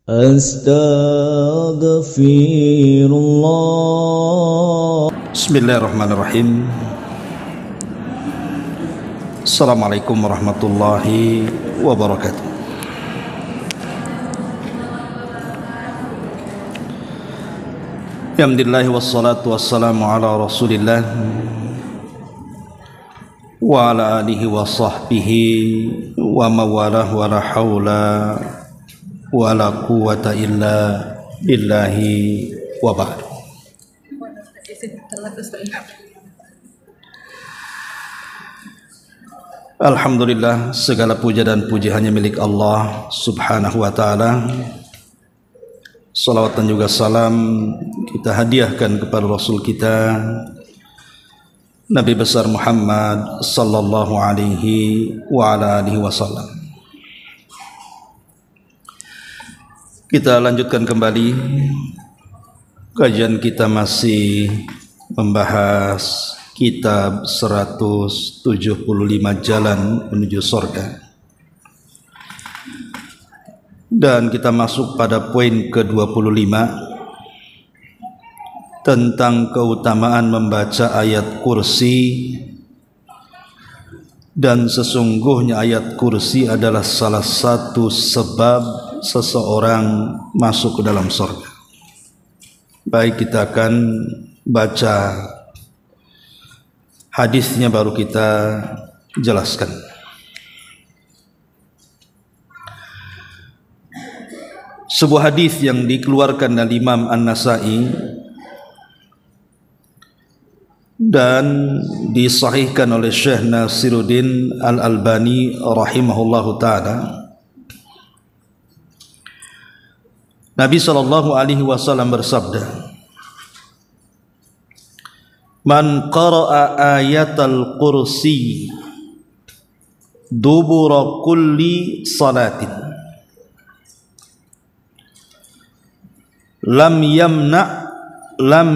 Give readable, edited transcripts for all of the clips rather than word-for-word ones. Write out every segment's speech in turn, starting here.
Astaghfirullah. Bismillahirrahmanirrahim. Assalamualaikum warahmatullahi wabarakatuh. Alhamdulillah wassalatu wassalamu ala Rasulillah wa ala alihi wa sahbihi wa mawalah wa la hawla wa la quwwata illa billahi wa ba'd. Alhamdulillah, segala puja dan puji hanya milik Allah subhanahu wa ta'ala. Salawat dan juga salam kita hadiahkan kepada Rasul kita Nabi besar Muhammad sallallahu alaihi wa ala alihi wasallam. Kita lanjutkan kembali kajian kita, masih membahas kitab 175 Jalan Menuju Surga, dan kita masuk pada poin ke-25 tentang keutamaan membaca ayat kursi. Dan sesungguhnya ayat kursi adalah salah satu sebab seseorang masuk ke dalam surga. Baik, kita akan baca hadisnya baru kita jelaskan. Sebuah hadis yang dikeluarkan dari Imam An-Nasa'i dan disahihkan oleh Syekh Nasiruddin Al-Albani rahimahullahu ta'ala. Nabi sallallahu alaihi wasallam bersabda, "Man qara'a ayatal kursi dubura kulli salatin lam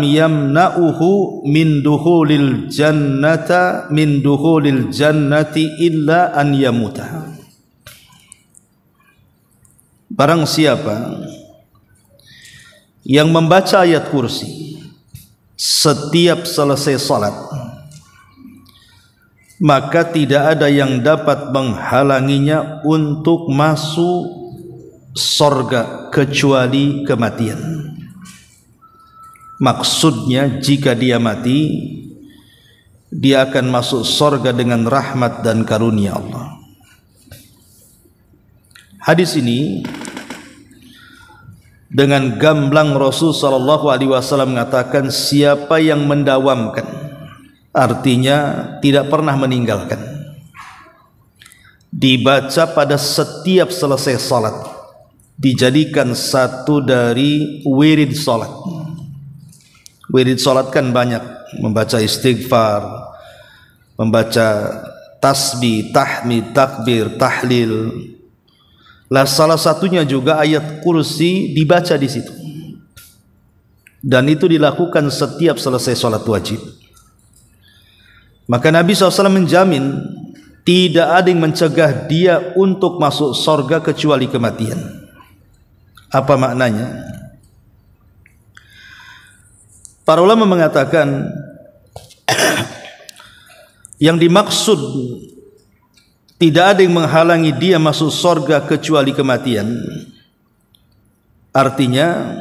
yamna'uhu min dukhulil jannati illa an yamuta." Barang siapa yang membaca ayat kursi setiap selesai salat, maka tidak ada yang dapat menghalanginya untuk masuk surga kecuali kematian. Maksudnya, jika dia mati, dia akan masuk surga dengan rahmat dan karunia Allah. Hadis ini dengan gamblang Rasul sallallahu alaihi wasallam mengatakan, siapa yang mendawamkan, artinya tidak pernah meninggalkan, dibaca pada setiap selesai salat, dijadikan satu dari wirid salat. Wirid salat kan banyak, membaca istighfar, membaca tasbih, tahmid, takbir, tahlil. Lah, salah satunya juga ayat kursi dibaca di situ, dan itu dilakukan setiap selesai sholat wajib. Maka Nabi SAW menjamin tidak ada yang mencegah dia untuk masuk surga kecuali kematian. Apa maknanya? Para ulama mengatakan yang dimaksud tidak ada yang menghalangi dia masuk surga kecuali kematian, artinya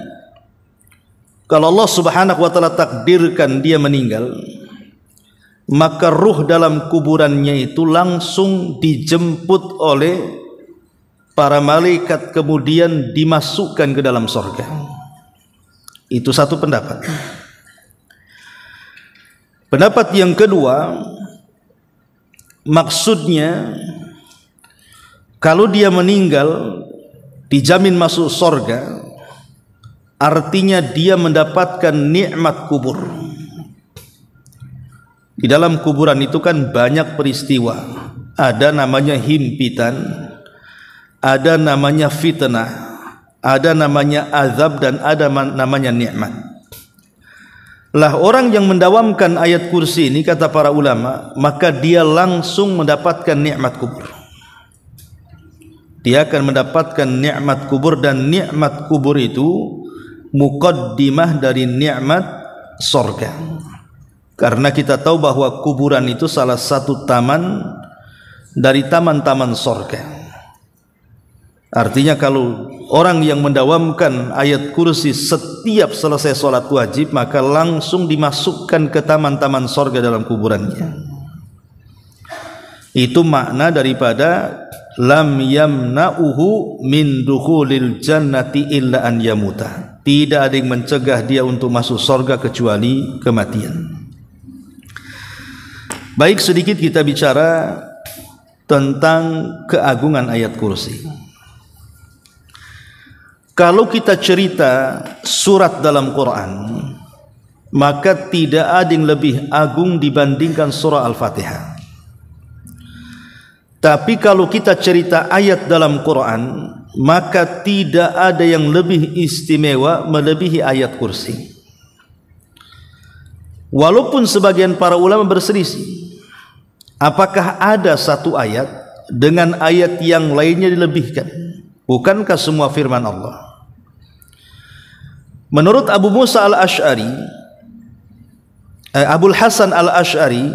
kalau Allah subhanahu wa ta'ala takdirkan dia meninggal, maka ruh dalam kuburannya itu langsung dijemput oleh para malaikat, kemudian dimasukkan ke dalam surga. Itu satu pendapat. Pendapat yang kedua, maksudnya kalau dia meninggal dijamin masuk surga, artinya dia mendapatkan nikmat kubur. Di dalam kuburan itu kan banyak peristiwa, ada namanya himpitan, ada namanya fitnah, ada namanya azab, dan ada namanya nikmat. Lah, orang yang mendawamkan ayat kursi ini, kata para ulama, maka dia langsung mendapatkan nikmat kubur. dia akan mendapatkan nikmat kubur, dan nikmat kubur itu muqaddimah dari nikmat surga. Karena kita tahu bahwa kuburan itu salah satu taman dari taman-taman surga. Artinya kalau orang yang mendawamkan ayat kursi setiap selesai sholat wajib, maka langsung dimasukkan ke taman-taman surga dalam kuburannya. Itu makna daripada lam yamna'uhu min dukhulil jannati illa an yamuta. Tidak ada yang mencegah dia untuk masuk surga kecuali kematian. Baik, sedikit kita bicara tentang keagungan ayat kursi. Kalau kita cerita surat dalam Quran, maka tidak ada yang lebih agung dibandingkan surah Al-Fatihah. Tapi kalau kita cerita ayat dalam Quran, maka tidak ada yang lebih istimewa melebihi ayat kursi. Walaupun sebagian para ulama berselisih, apakah ada satu ayat dengan ayat yang lainnya dilebihkan? Bukankah semua firman Allah? Menurut Abu Musa al-Ash'ari, Abul Hasan al-Ash'ari,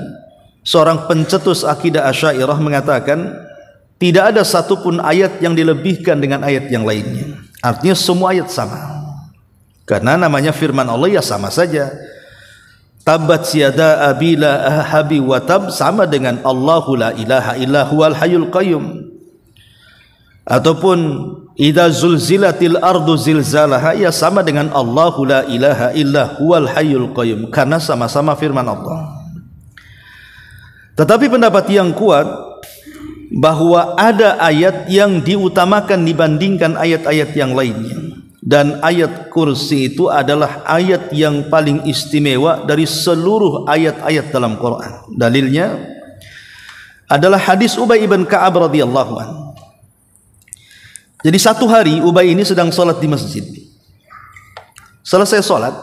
seorang pencetus akidah Asy'ariyah, mengatakan tidak ada satupun ayat yang dilebihkan dengan ayat yang lainnya. Artinya semua ayat sama. Karena namanya firman Allah, ya sama saja. Tabbat yada abi lahabi wa tab sama dengan Allahu la ilaha illa huwal hayyul qayyum. Ataupun idza zulzilatil ardu zilzalaha, ya sama dengan Allahu la ilaha illa huwal hayyul qayyum, karena sama-sama firman Allah. Tetapi pendapat yang kuat bahwa ada ayat yang diutamakan dibandingkan ayat-ayat yang lainnya, dan ayat kursi itu adalah ayat yang paling istimewa dari seluruh ayat-ayat dalam Quran. Dalilnya adalah hadis Ubay ibn Ka'ab radhiyallahu anhu. Jadi satu hari Ubay ini sedang sholat di masjid. Selesai sholat,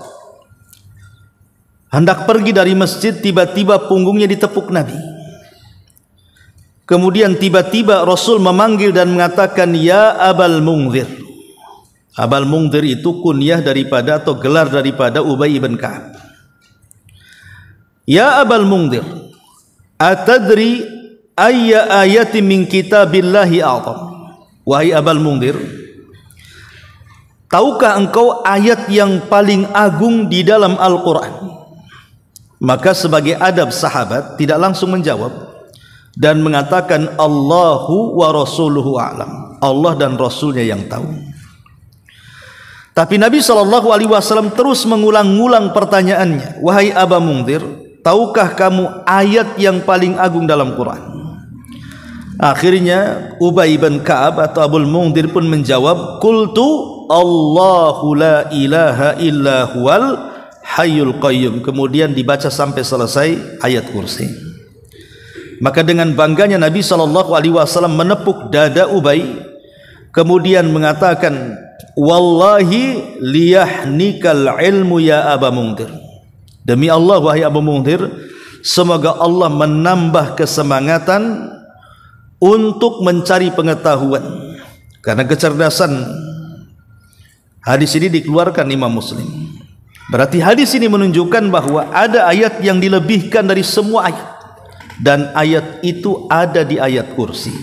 hendak pergi dari masjid, tiba-tiba punggungnya ditepuk Nabi. Kemudian tiba-tiba Rasul memanggil dan mengatakan, ya Abal Mungdhir. Abal Mungdhir itu kunyah daripada atau gelar daripada Ubay ibn Ka'ab. Ya Abal Mungdhir, atadri ayya ayati min kitabillahi a'zam. Wahai Abal Mungdhir, tahukah engkau ayat yang paling agung di dalam Al-Quran? Maka sebagai adab sahabat tidak langsung menjawab dan mengatakan Allahu wa rasuluhu a'lam. Allah dan Rasulnya yang tahu. Tapi Nabi SAW terus mengulang-ulang pertanyaannya. Wahai Abal Mungdhir, tahukah kamu ayat yang paling agung dalam Quran? Akhirnya Ubay bin Ka'ab atau Abul Mungdhir pun menjawab, qultu Allahu la ilaha illa huwal hayyul qayyum. Kemudian dibaca sampai selesai ayat kursi. Maka dengan bangganya Nabi SAW menepuk dada Ubay, kemudian mengatakan, wallahi liyahnikal ilmu ya Aba Mungdhir. Demi Allah wahai Abu Mungdhir, semoga Allah menambah kesemangatan untuk mencari pengetahuan, karena kecerdasan. Hadis ini dikeluarkan Imam Muslim. Berarti hadis ini menunjukkan bahwa ada ayat yang dilebihkan dari semua ayat, dan ayat itu ada di ayat kursi.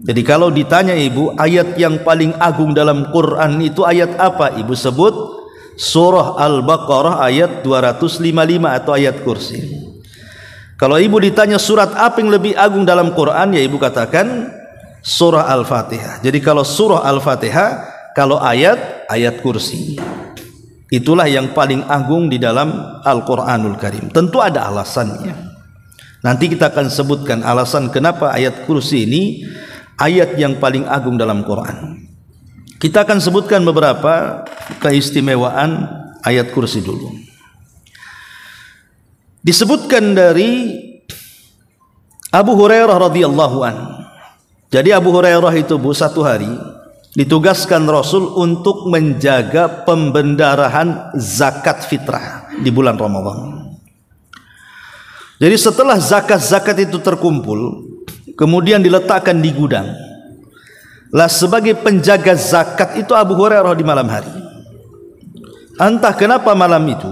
Jadi kalau ditanya ibu, ayat yang paling agung dalam Quran itu ayat apa? Ibu sebut surah Al-Baqarah ayat 255 atau ayat kursi. Kalau ibu ditanya surat apa yang lebih agung dalam Quran, ya ibu katakan surah Al-Fatihah. Jadi kalau surah Al-Fatihah, kalau ayat kursi, itulah yang paling agung di dalam Al-Quranul Karim. Tentu ada alasannya. Nanti kita akan sebutkan alasan kenapa ayat kursi ini ayat yang paling agung dalam Quran. Kita akan sebutkan beberapa keistimewaan ayat kursi dulu. Disebutkan dari Abu Hurairah radhiyallahu anhu. Jadi Abu Hurairah itu satu hari ditugaskan Rasul untuk menjaga pembendarahan zakat fitrah di bulan Ramadan. Jadi setelah zakat-zakat itu terkumpul, kemudian diletakkan di gudang, lah sebagai penjaga zakat itu Abu Hurairah di malam hari. Entah kenapa malam itu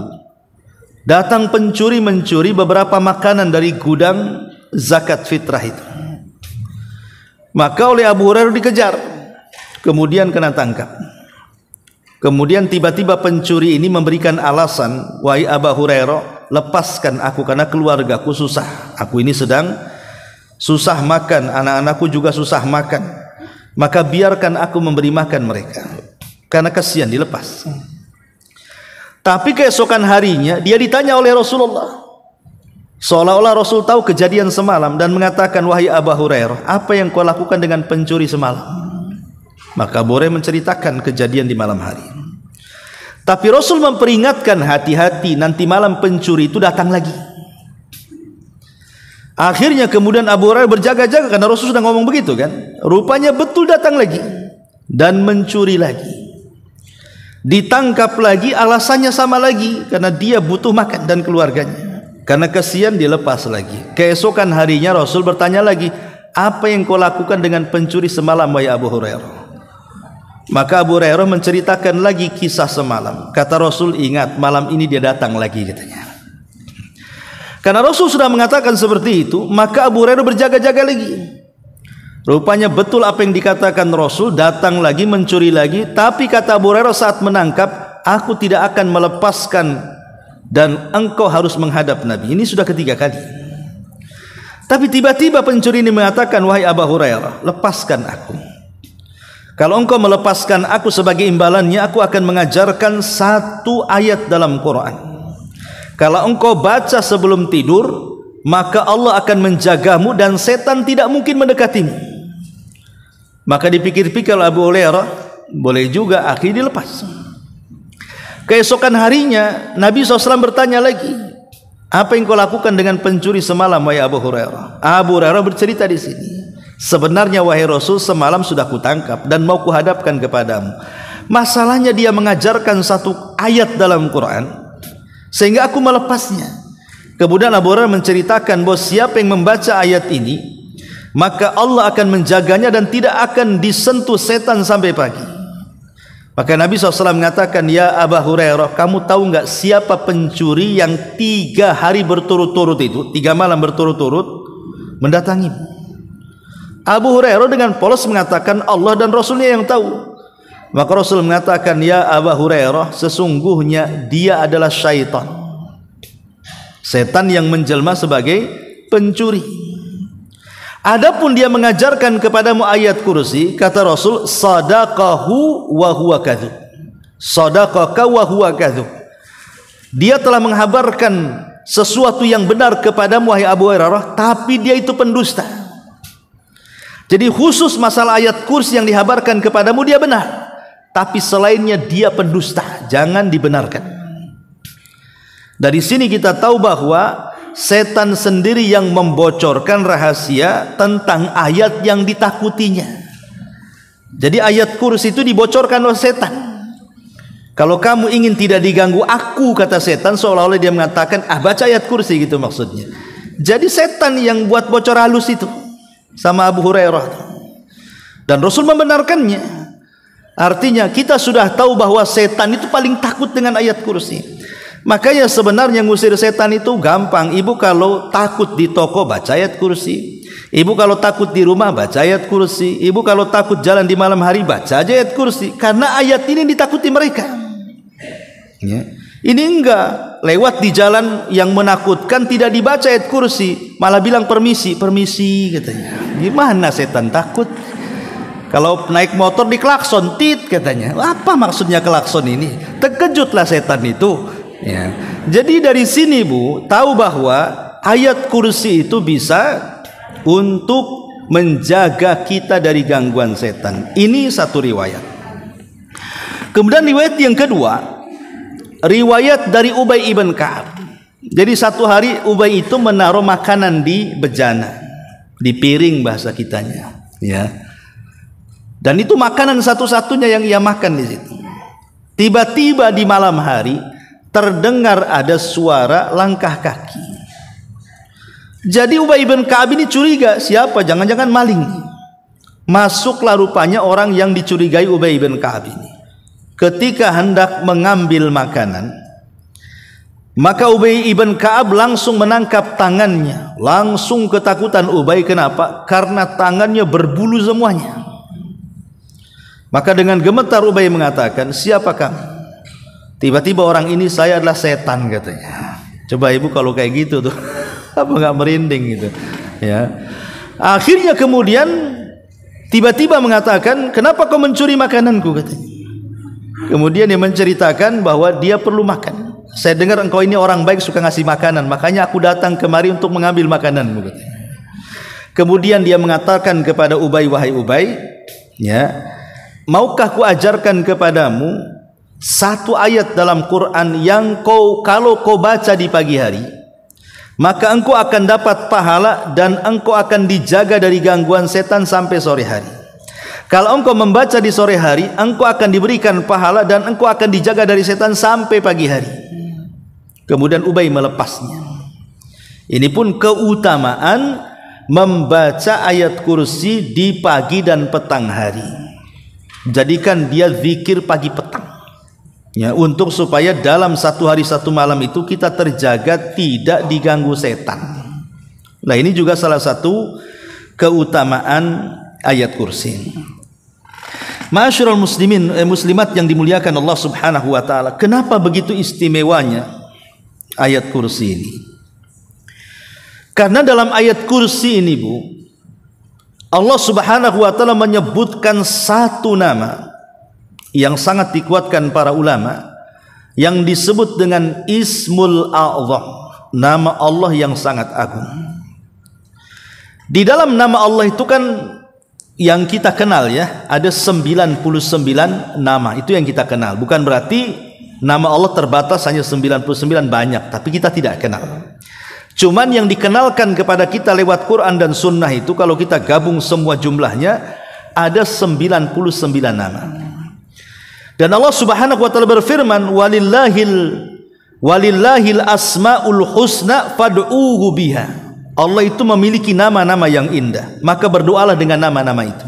datang pencuri mencuri beberapa makanan dari gudang zakat fitrah itu. Maka oleh Abu Hurairah dikejar, kemudian kena tangkap. Kemudian tiba-tiba pencuri ini memberikan alasan, wahai Abu Hurairah, lepaskan aku karena keluargaku susah. Aku ini sedang susah makan, anak-anakku juga susah makan. Maka biarkan aku memberi makan mereka. Karena kasihan, dilepas. Tapi keesokan harinya dia ditanya oleh Rasulullah. Seolah-olah Rasul tahu kejadian semalam dan mengatakan, wahai Abu Hurairah, apa yang kau lakukan dengan pencuri semalam? Maka Abu Hurairah menceritakan kejadian di malam hari. Tapi Rasul memperingatkan, hati-hati, nanti malam pencuri itu datang lagi. Akhirnya kemudian Abu Hurairah berjaga-jaga karena Rasul sudah ngomong begitu kan. Rupanya betul datang lagi dan mencuri lagi. Ditangkap lagi, alasannya sama lagi, karena dia butuh makan dan keluarganya. Karena kasihan dilepas lagi. Keesokan harinya Rasul bertanya lagi, apa yang kau lakukan dengan pencuri semalam wahai Abu Hurairah? Maka Abu Hurairah menceritakan lagi kisah semalam. Kata Rasul, ingat malam ini dia datang lagi katanya. Karena Rasul sudah mengatakan seperti itu, maka Abu Hurairah berjaga-jaga lagi. Rupanya betul apa yang dikatakan Rasul, datang lagi, mencuri lagi. Tapi kata Abu Hurairah saat menangkap, aku tidak akan melepaskan dan engkau harus menghadap Nabi. Ini sudah ketiga kali. Tapi tiba-tiba pencuri ini mengatakan, wahai Abu Hurairah, lepaskan aku. Kalau engkau melepaskan aku sebagai imbalannya, aku akan mengajarkan satu ayat dalam Quran. Kalau engkau baca sebelum tidur, maka Allah akan menjagamu dan setan tidak mungkin mendekatimu. Maka dipikir-pikir Abu Hurairah, boleh juga, akhirnya dilepas. Keesokan harinya Nabi SAW bertanya lagi, apa yang kau lakukan dengan pencuri semalam wahai Abu Hurairah? Abu Hurairah bercerita di sini, sebenarnya wahai Rasul, semalam sudah kutangkap dan mau kuhadapkan kepadamu. Masalahnya dia mengajarkan satu ayat dalam Quran sehingga aku melepasnya. Kemudian Abu Hurairah menceritakan bahwa siapa yang membaca ayat ini, maka Allah akan menjaganya dan tidak akan disentuh setan sampai pagi. Maka Nabi SAW mengatakan, ya Abu Hurairah, kamu tahu enggak siapa pencuri yang 3 hari berturut-turut itu, 3 malam berturut-turut mendatangimu? Abu Hurairah dengan polos mengatakan, Allah dan Rasulnya yang tahu. Maka Rasul mengatakan, ya Abu Hurairah, sesungguhnya dia adalah syaitan, setan yang menjelma sebagai pencuri. Adapun dia mengajarkan kepadamu ayat kursi, kata Rasul, sadaqahu wa huwa kadzub. Sadaqaka wa huwa kadzub. Dia telah menghabarkan sesuatu yang benar kepadamu wahai Abu Hurairah, tapi dia itu pendusta. Jadi khusus masalah ayat kursi yang dihabarkan kepadamu dia benar, tapi selainnya dia pendusta, jangan dibenarkan. Dari sini kita tahu bahwa setan sendiri yang membocorkan rahasia tentang ayat yang ditakutinya. Jadi ayat kursi itu dibocorkan oleh setan. Kalau kamu ingin tidak diganggu aku, kata setan, seolah-olah dia mengatakan, baca ayat kursi gitu maksudnya. Jadi setan yang buat bocor halus itu sama Abu Hurairah, dan Rasul membenarkannya. Artinya kita sudah tahu bahwa setan itu paling takut dengan ayat kursi. Makanya sebenarnya ngusir setan itu gampang. Ibu kalau takut di toko, baca ayat kursi. Ibu kalau takut di rumah, baca ayat kursi. Ibu kalau takut jalan di malam hari, baca aja ayat kursi. Karena ayat ini ditakuti mereka ya. Ini enggak, lewat di jalan yang menakutkan tidak dibaca ayat kursi, malah bilang permisi, permisi katanya. Gimana setan takut? Kalau naik motor diklakson, tit katanya. Apa maksudnya klakson ini? Terkejutlah setan itu ya. Jadi dari sini Bu tahu bahwa ayat kursi itu bisa untuk menjaga kita dari gangguan setan. Ini satu riwayat. Kemudian riwayat yang kedua, riwayat dari Ubay ibn Ka'ab. Jadi satu hari Ubay itu menaruh makanan di bejana, di piring bahasa kitanya ya. Dan itu makanan satu-satunya yang ia makan di situ. Tiba-tiba di malam hari terdengar ada suara langkah kaki. Jadi Ubay bin Ka'ab ini curiga, siapa? Jangan-jangan maling. Masuklah rupanya orang yang dicurigai Ubay bin Ka'ab ini. Ketika hendak mengambil makanan, maka Ubay bin Ka'ab langsung menangkap tangannya. Langsung ketakutan Ubay. Kenapa? Karena tangannya berbulu semuanya. Maka dengan gemetar Ubay mengatakan, siapa kamu? Tiba-tiba orang ini, saya adalah setan, katanya. Coba ibu kalau kayak gitu tuh, apa nggak merinding gitu ya. Akhirnya kemudian tiba-tiba mengatakan, kenapa kau mencuri makananku, katanya. Kemudian dia menceritakan bahwa dia perlu makan. Saya dengar engkau ini orang baik, suka ngasih makanan, makanya aku datang kemari untuk mengambil makananmu, katanya. Kemudian dia mengatakan kepada Ubay, wahai Ubay, ya, maukah ku ajarkan kepadamu satu ayat dalam Quran yang kalau kau baca di pagi hari, maka engkau akan dapat pahala dan engkau akan dijaga dari gangguan setan sampai sore hari. Kalau engkau membaca di sore hari, engkau akan diberikan pahala dan engkau akan dijaga dari setan sampai pagi hari. Kemudian Ubay melepasnya. Ini pun keutamaan membaca ayat kursi di pagi dan petang hari. Jadikan dia zikir pagi petang, ya, untuk supaya dalam satu hari satu malam itu kita terjaga tidak diganggu setan. Nah, ini juga salah satu keutamaan ayat kursi. Ma'asyiral muslimin muslimat yang dimuliakan Allah Subhanahu wa taala, kenapa begitu istimewanya ayat kursi ini? Karena dalam ayat kursi ini, Bu, Allah Subhanahu wa taala menyebutkan satu nama yang sangat dikuatkan para ulama, yang disebut dengan Ismul A'zam, nama Allah yang sangat agung. Di dalam nama Allah itu kan yang kita kenal, ya, ada 99 nama, itu yang kita kenal. Bukan berarti nama Allah terbatas hanya 99, banyak, tapi kita tidak kenal. Cuman yang dikenalkan kepada kita lewat Quran dan Sunnah itu, kalau kita gabung semua jumlahnya, ada 99 nama. Dan Allah Subhanahu wa taala berfirman, walillahil asmaul husna fad'uhu biha. Allah itu memiliki nama-nama yang indah, maka berdoalah dengan nama-nama itu.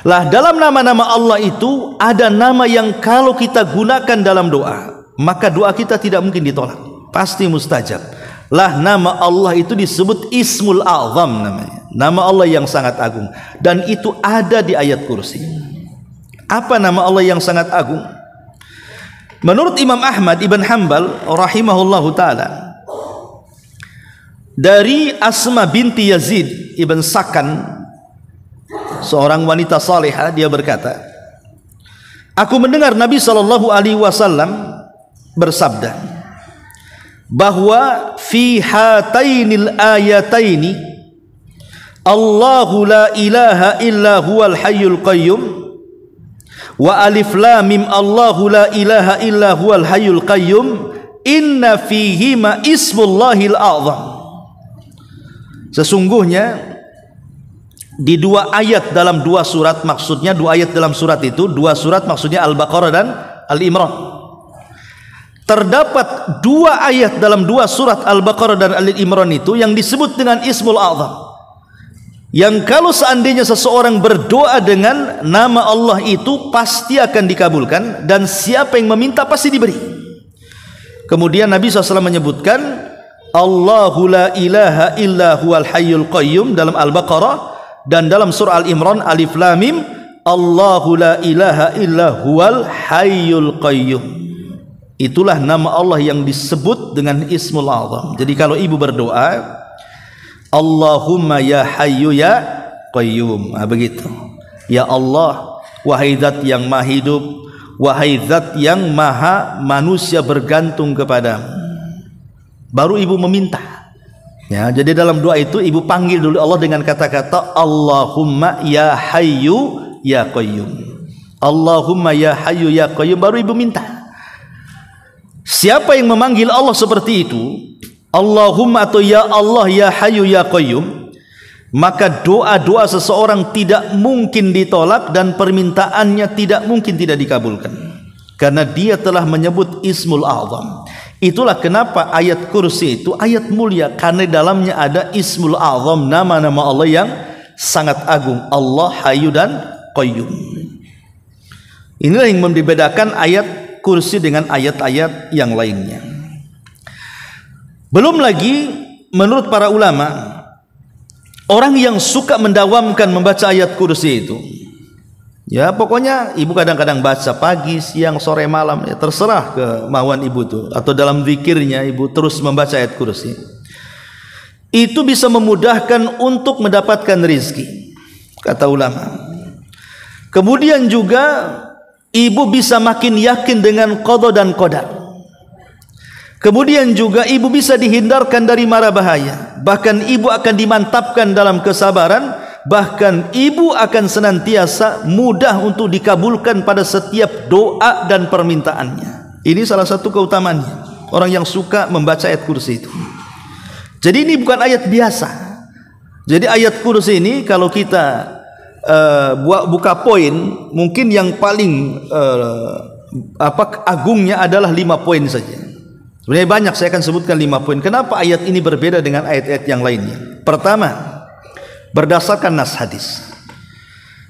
Lah, dalam nama-nama Allah itu ada nama yang kalau kita gunakan dalam doa, maka doa kita tidak mungkin ditolak, pasti mustajab. Lah, nama Allah itu disebut Ismul A'zam namanya, nama Allah yang sangat agung, dan itu ada di ayat kursi. Apa nama Allah yang sangat agung? Menurut Imam Ahmad ibn Hanbal rahimahullahu ta'ala, dari Asma binti Yazid ibn Sakan, seorang wanita salihah, dia berkata, aku mendengar Nabi SAW bersabda bahwa fi hatainil ayataini Allahu la ilaha illa huwal hayyul qayyum wa alif lam mim Allahu la ilaha illa huwal hayyul qayyum inna fihima ismullahil a'zam. Sesungguhnya di dua ayat dalam dua surat, maksudnya dua ayat dalam surat itu, dua surat maksudnya Al-Baqarah dan Al-Imran, terdapat dua ayat dalam dua surat Al-Baqarah dan Al-Imran itu yang disebut dengan Ismul A'zam, yang kalau seandainya seseorang berdoa dengan nama Allah itu pasti akan dikabulkan, dan siapa yang meminta pasti diberi. Kemudian Nabi SAW menyebutkan Allahu la ilaha illa huwal hayyul qayyum dalam Al-Baqarah, dan dalam surah Al-Imran alif lam mim Allahu la ilaha illa huwal hayyul qayyum. Itulah nama Allah yang disebut dengan Ismul A'zam. Jadi kalau ibu berdoa Allahumma ya hayyu ya qayyum, begitu, ya Allah, wahai zat yang maha hidup, wahai zat yang maha manusia bergantung kepadamu, baru ibu meminta, ya. Jadi dalam doa itu ibu panggil dulu Allah dengan kata-kata Allahumma ya hayyu ya qayyum, Allahumma ya hayyu ya qayyum, baru ibu minta. Siapa yang memanggil Allah seperti itu, Allahumma atau ya Allah ya hayyu ya qayyum, maka doa-doa seseorang tidak mungkin ditolak dan permintaannya tidak mungkin tidak dikabulkan, karena dia telah menyebut Ismul A'zam. Itulah kenapa ayat kursi itu ayat mulia, karena dalamnya ada Ismul A'zam, nama-nama Allah yang sangat agung. Allah Hayyu dan Qayyum. Inilah yang membedakan ayat kursi dengan ayat-ayat yang lainnya. Belum lagi menurut para ulama, orang yang suka mendawamkan membaca ayat kursi itu, ya pokoknya ibu kadang-kadang baca pagi, siang, sore, malam, ya terserah kemauan ibu tuh, atau dalam zikirnya ibu terus membaca ayat kursi, itu bisa memudahkan untuk mendapatkan rezeki, kata ulama. Kemudian juga ibu bisa makin yakin dengan qada dan qadar. Kemudian juga ibu bisa dihindarkan dari mara bahaya. Bahkan ibu akan dimantapkan dalam kesabaran. Bahkan ibu akan senantiasa mudah untuk dikabulkan pada setiap doa dan permintaannya. Ini salah satu keutamaannya, orang yang suka membaca ayat kursi itu. Jadi ini bukan ayat biasa. Jadi ayat kursi ini kalau kita buka poin, mungkin yang paling agungnya adalah 5 poin saja. Sebenarnya banyak, saya akan sebutkan 5 poin. Kenapa ayat ini berbeda dengan ayat-ayat yang lainnya? Pertama, berdasarkan nas hadis,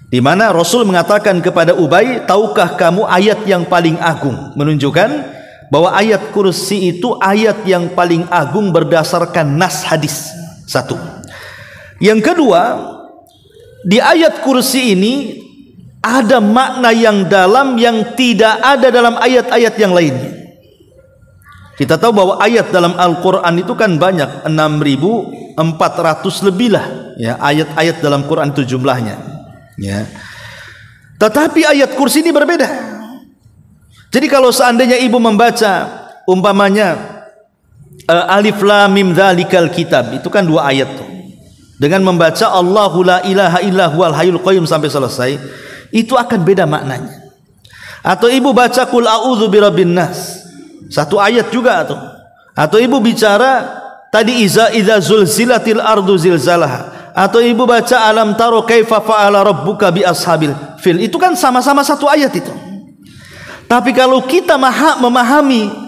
di mana Rasul mengatakan kepada Ubay, tahukah kamu ayat yang paling agung? Menunjukkan bahwa ayat kursi itu ayat yang paling agung berdasarkan nas hadis. Satu. Yang kedua, di ayat kursi ini ada makna yang dalam yang tidak ada dalam ayat-ayat yang lainnya. Kita tahu bahwa ayat dalam Al-Quran itu kan banyak, 6.400 lebih lah, ya, ayat-ayat dalam Quran itu jumlahnya, ya. Tetapi ayat kursi ini berbeda. Jadi kalau seandainya ibu membaca umpamanya Alif Lam Mim Dzalikal Kitab, itu kan 2 ayat tuh. Dengan membaca Allahu la ilaha illa huwal hayyul qayyum sampai selesai, itu akan beda maknanya. Atau ibu baca Qul a'udzu birabbin nas, 1 ayat juga tuh. Atau ibu bicara tadi iza zulzilatil ardu zilzalaha, atau ibu baca alam taro kaifa fa'ala rabbuka bi ashabil fil, itu kan sama-sama 1 ayat itu. Tapi kalau kita memahami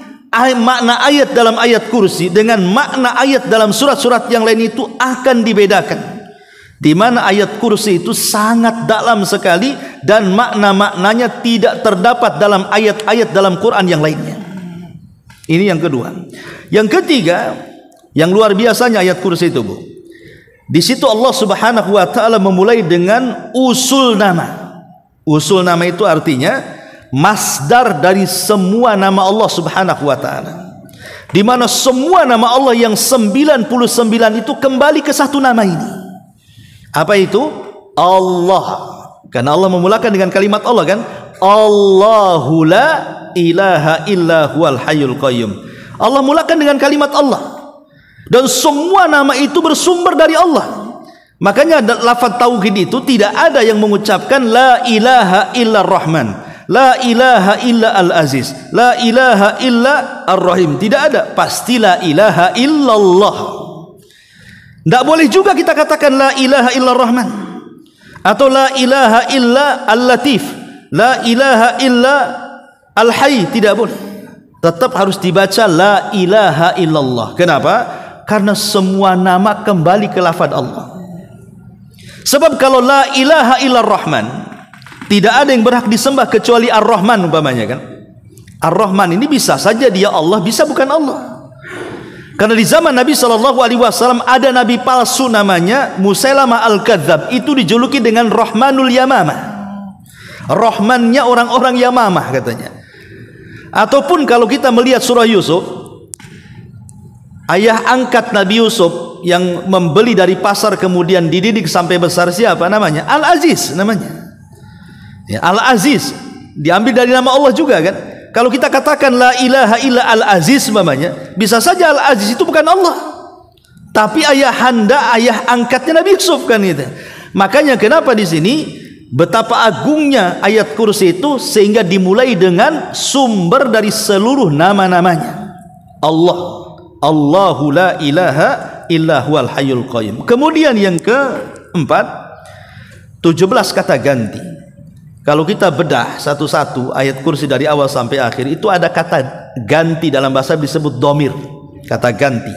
makna ayat dalam ayat kursi dengan makna ayat dalam surat-surat yang lain, itu akan dibedakan. Di mana ayat kursi itu sangat dalam sekali dan makna-maknanya tidak terdapat dalam ayat-ayat dalam Quran yang lainnya. Ini yang kedua. Yang ketiga, yang luar biasanya ayat kursi itu, Bu. Di situ Allah Subhanahu wa taala memulai dengan usul nama. Usul nama itu artinya masdar dari semua nama Allah Subhanahu wa taala. Di mana semua nama Allah yang 99 itu kembali ke 1 nama ini. Apa itu? Allah. Karena Allah memulakan dengan kalimat Allah kan? Allahu la ilaha illa huwal hayyul qayyum. Allah mulakan dengan kalimat Allah. Dan semua nama itu bersumber dari Allah. Makanya lafaz tauhid itu tidak ada yang mengucapkan la ilaha illa rahman, la ilaha illa al-aziz, la ilaha illa ar-rahim. Tidak ada, pasti la ilaha illallah. Tidak boleh juga kita katakan la ilaha illa rahman, atau la ilaha illa al-latif, la ilaha illa al-hayy. Tidak boleh. Tetap harus dibaca la ilaha illallah. Kenapa? Karena semua nama kembali ke lafaz Allah. Sebab kalau la ilaha illa rahman, tidak ada yang berhak disembah kecuali ar-rahman umpamanya kan. Ar-rahman ini bisa saja dia Allah, bisa bukan Allah. Karena di zaman Nabi SAW ada nabi palsu namanya Musailamah al-Kadzab. Itu dijuluki dengan Rahmanul Yamamah, Rahmannya orang-orang Yamamah katanya. Ataupun kalau kita melihat surah Yusuf, ayah angkat Nabi Yusuf yang membeli dari pasar kemudian dididik sampai besar siapa namanya? Al-Aziz namanya. Ya, Al-Aziz diambil dari nama Allah juga kan. Kalau kita katakan la ilaha illa Al-Aziz namanya, bisa saja Al-Aziz itu bukan Allah, tapi ayah angkatnya Nabi Yusuf kan itu. Makanya kenapa di sini betapa agungnya ayat kursi itu sehingga dimulai dengan sumber dari seluruh nama-namanya. Allah, Allahu la ilaha illa huwal hayyul qayyum. Kemudian yang keempat, 17 kata ganti. Kalau kita bedah satu-satu ayat kursi dari awal sampai akhir, itu ada kata ganti dalam bahasa disebut domir, kata ganti.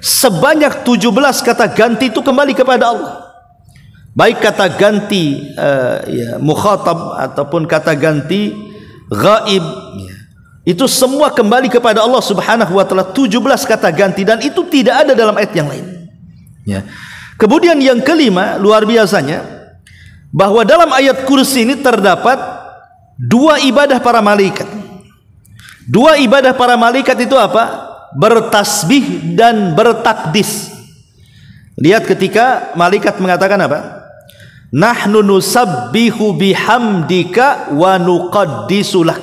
Sebanyak 17 kata ganti itu kembali kepada Allah. baik kata ganti mukhatab ataupun kata ganti ghaib, itu semua kembali kepada Allah Subhanahu wa taala. 17 kata ganti, dan itu tidak ada dalam ayat yang lain. Kemudian yang kelima, luar biasanya, bahwa dalam ayat kursi ini terdapat 2 ibadah para malaikat. 2 ibadah para malaikat itu apa? Bertasbih dan bertakdis. Lihat ketika malaikat mengatakan apa? Nahnu nusabbihu bihamdika wa nuqaddisu lak.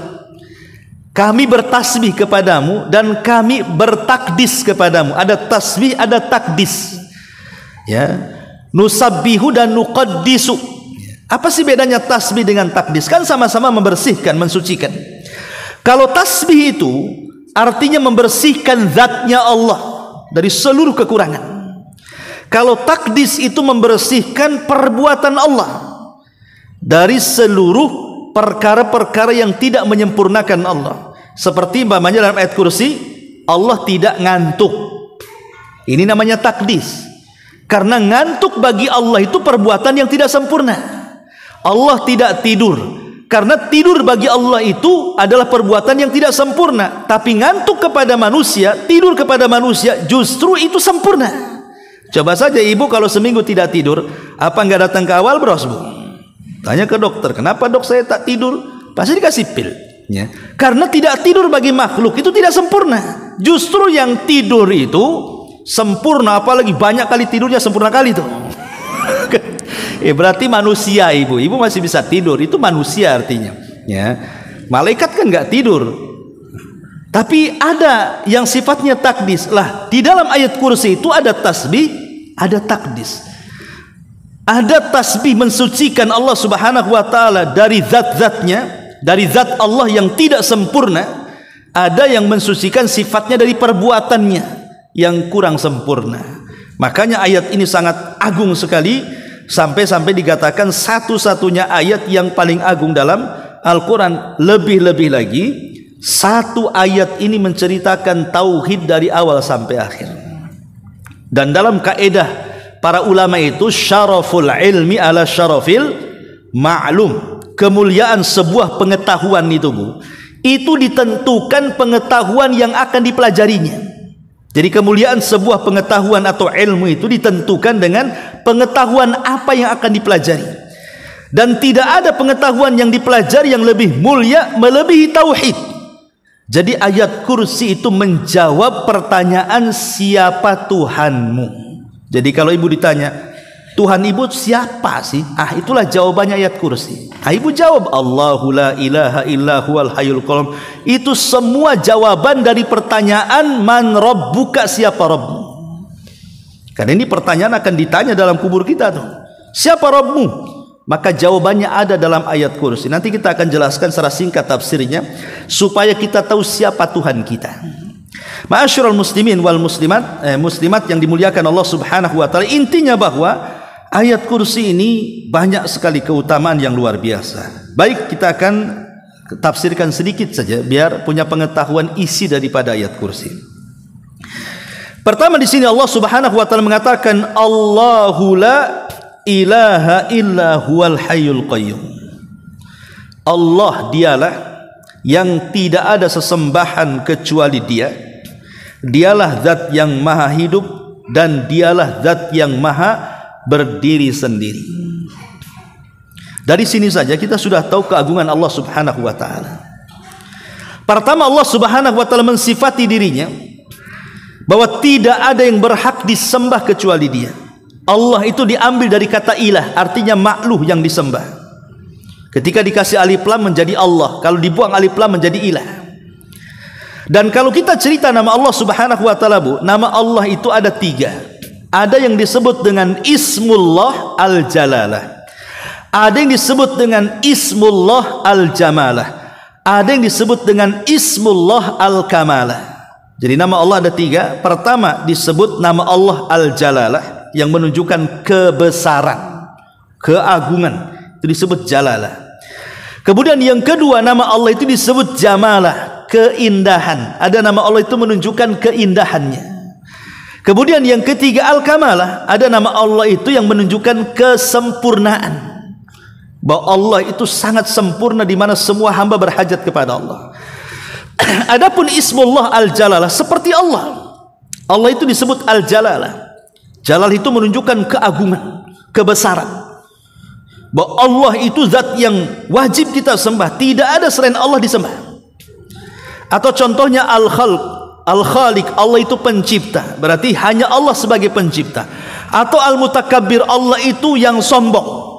Kami bertasbih kepadamu dan kami bertakdis kepadamu. Ada tasbih, ada takdis. Nusabbihu dan nuqaddisu. Apa sih bedanya tasbih dengan takdis? Kan sama-sama membersihkan, mensucikan. Kalau tasbih itu artinya membersihkan zatnya Allah dari seluruh kekurangan. Kalau takdis itu membersihkan perbuatan Allah dari seluruh perkara-perkara yang tidak menyempurnakan Allah. Seperti umpamanya dalam ayat kursi, Allah tidak ngantuk. Ini namanya takdis. Karena ngantuk bagi Allah itu perbuatan yang tidak sempurna. Allah tidak tidur, karena tidur bagi Allah itu adalah perbuatan yang tidak sempurna. Tapi ngantuk kepada manusia, tidur kepada manusia, justru itu sempurna. Coba saja ibu kalau seminggu tidak tidur, apa nggak datang ke awal bros, Bu? Tanya ke dokter, kenapa dok saya tak tidur? Pasti dikasih pil. Karena tidak tidur bagi makhluk itu tidak sempurna. Justru yang tidur itu sempurna, apalagi banyak kali tidurnya sempurna kali tuh. Berarti manusia, ibu masih bisa tidur, itu manusia artinya. Malaikat kan nggak tidur. Tapi ada yang sifatnya takdis. Lah, di dalam ayat kursi itu ada tasbih, ada takdis. Ada tasbih mensucikan Allah Subhanahu wa taala dari zat-zatnya, dari zat Allah yang tidak sempurna. Ada yang mensucikan sifatnya dari perbuatannya yang kurang sempurna. Makanya ayat ini sangat agung sekali, sampai-sampai dikatakan satu-satunya ayat yang paling agung dalam Al-Quran. Lebih-lebih lagi, satu ayat ini menceritakan tauhid dari awal sampai akhir. Dan dalam kaedah para ulama itu, syaraful ilmi ala syarafil ma'lum. Kemuliaan sebuah pengetahuan itu, Bu, itu ditentukan pengetahuan yang akan dipelajarinya. Jadi kemuliaan sebuah pengetahuan atau ilmu itu ditentukan dengan pengetahuan apa yang akan dipelajari. Dan tidak ada pengetahuan yang dipelajari yang lebih mulia melebihi tauhid. Jadi ayat kursi itu menjawab pertanyaan siapa Tuhanmu. Jadi kalau ibu ditanya, Tuhan ibu siapa sih? Itulah jawabannya ayat kursi. Ibu jawab, Allahu la ilaha illa huwal hayyul qayyum. Itu semua jawaban dari pertanyaan man rabbuka, siapa Rabbmu. Karena ini pertanyaan akan ditanya dalam kubur kita tuh. Siapa Rabbmu? Maka jawabannya ada dalam ayat kursi. Nanti kita akan jelaskan secara singkat tafsirnya supaya kita tahu siapa Tuhan kita. Ma'asyiral muslimin wal muslimat, muslimat yang dimuliakan Allah Subhanahu wa taala, intinya bahwa ayat kursi ini banyak sekali keutamaan yang luar biasa. Baik, kita akan tafsirkan sedikit saja biar punya pengetahuan isi daripada ayat kursi. Pertama, di sini Allah Subhanahu wa taala mengatakan Allahu la ilaha illa huwal hayyul qayyum. Allah dialah yang tidak ada sesembahan kecuali Dia. Dialah zat yang maha hidup dan dialah zat yang maha berdiri sendiri. Dari sini saja kita sudah tahu keagungan Allah Subhanahu wa taala. Pertama, Allah Subhanahu wa taala mensifati dirinya bahwa tidak ada yang berhak disembah kecuali Dia. Allah itu diambil dari kata ilah, artinya makhluk yang disembah. Ketika dikasih alif lam menjadi Allah, kalau dibuang alif lam menjadi ilah. Dan kalau kita cerita nama Allah Subhanahu wa taala, Bu, nama Allah itu ada 3. Ada yang disebut dengan Ismullah Al-Jalalah. Ada yang disebut dengan Ismullah Al-Jamalah. Ada yang disebut dengan Ismullah Al-Kamalah. Jadi nama Allah ada 3. Pertama disebut nama Allah Al-Jalalah, yang menunjukkan kebesaran, keagungan. Itu disebut Jalalah. Kemudian yang kedua, nama Allah itu disebut Jamalah, keindahan. Ada nama Allah itu menunjukkan keindahannya. Kemudian yang ketiga al-kamalah, ada nama Allah itu yang menunjukkan kesempurnaan. Bahwa Allah itu sangat sempurna di mana semua hamba berhajat kepada Allah. Adapun ismullah al-jalalah seperti Allah. Allah itu disebut al-jalalah. Jalal itu menunjukkan keagungan, kebesaran. Bahwa Allah itu zat yang wajib kita sembah, tidak ada selain Allah disembah. Atau contohnya al-khalq, al-khaliq, Allah itu pencipta, berarti hanya Allah sebagai pencipta. Atau al-mutakabbir, Allah itu yang sombong,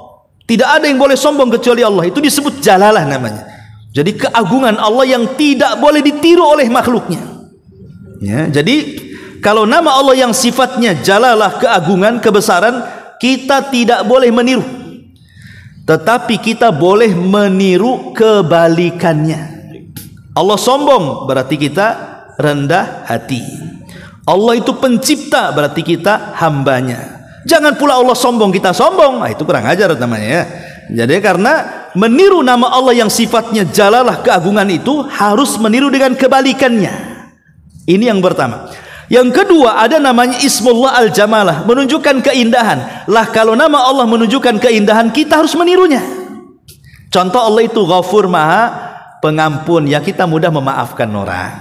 tidak ada yang boleh sombong kecuali Allah, itu disebut jalalah namanya. Jadi keagungan Allah yang tidak boleh ditiru oleh makhluknya ya. Jadi kalau nama Allah yang sifatnya jalalah, keagungan, kebesaran, kita tidak boleh meniru, tetapi kita boleh meniru kebalikannya. Allah sombong, berarti kita rendah hati. Allah itu pencipta, berarti kita hambanya. Jangan pula Allah sombong, kita sombong. Nah, itu kurang ajar namanya ya. Jadi karena meniru nama Allah yang sifatnya jalalah, keagungan, itu harus meniru dengan kebalikannya. Ini yang pertama. Yang kedua, ada namanya ismullah al-jamalah, menunjukkan keindahan. Lah kalau nama Allah menunjukkan keindahan, kita harus menirunya. Contoh, Allah itu Ghafur, maha pengampun, ya kita mudah memaafkan orang.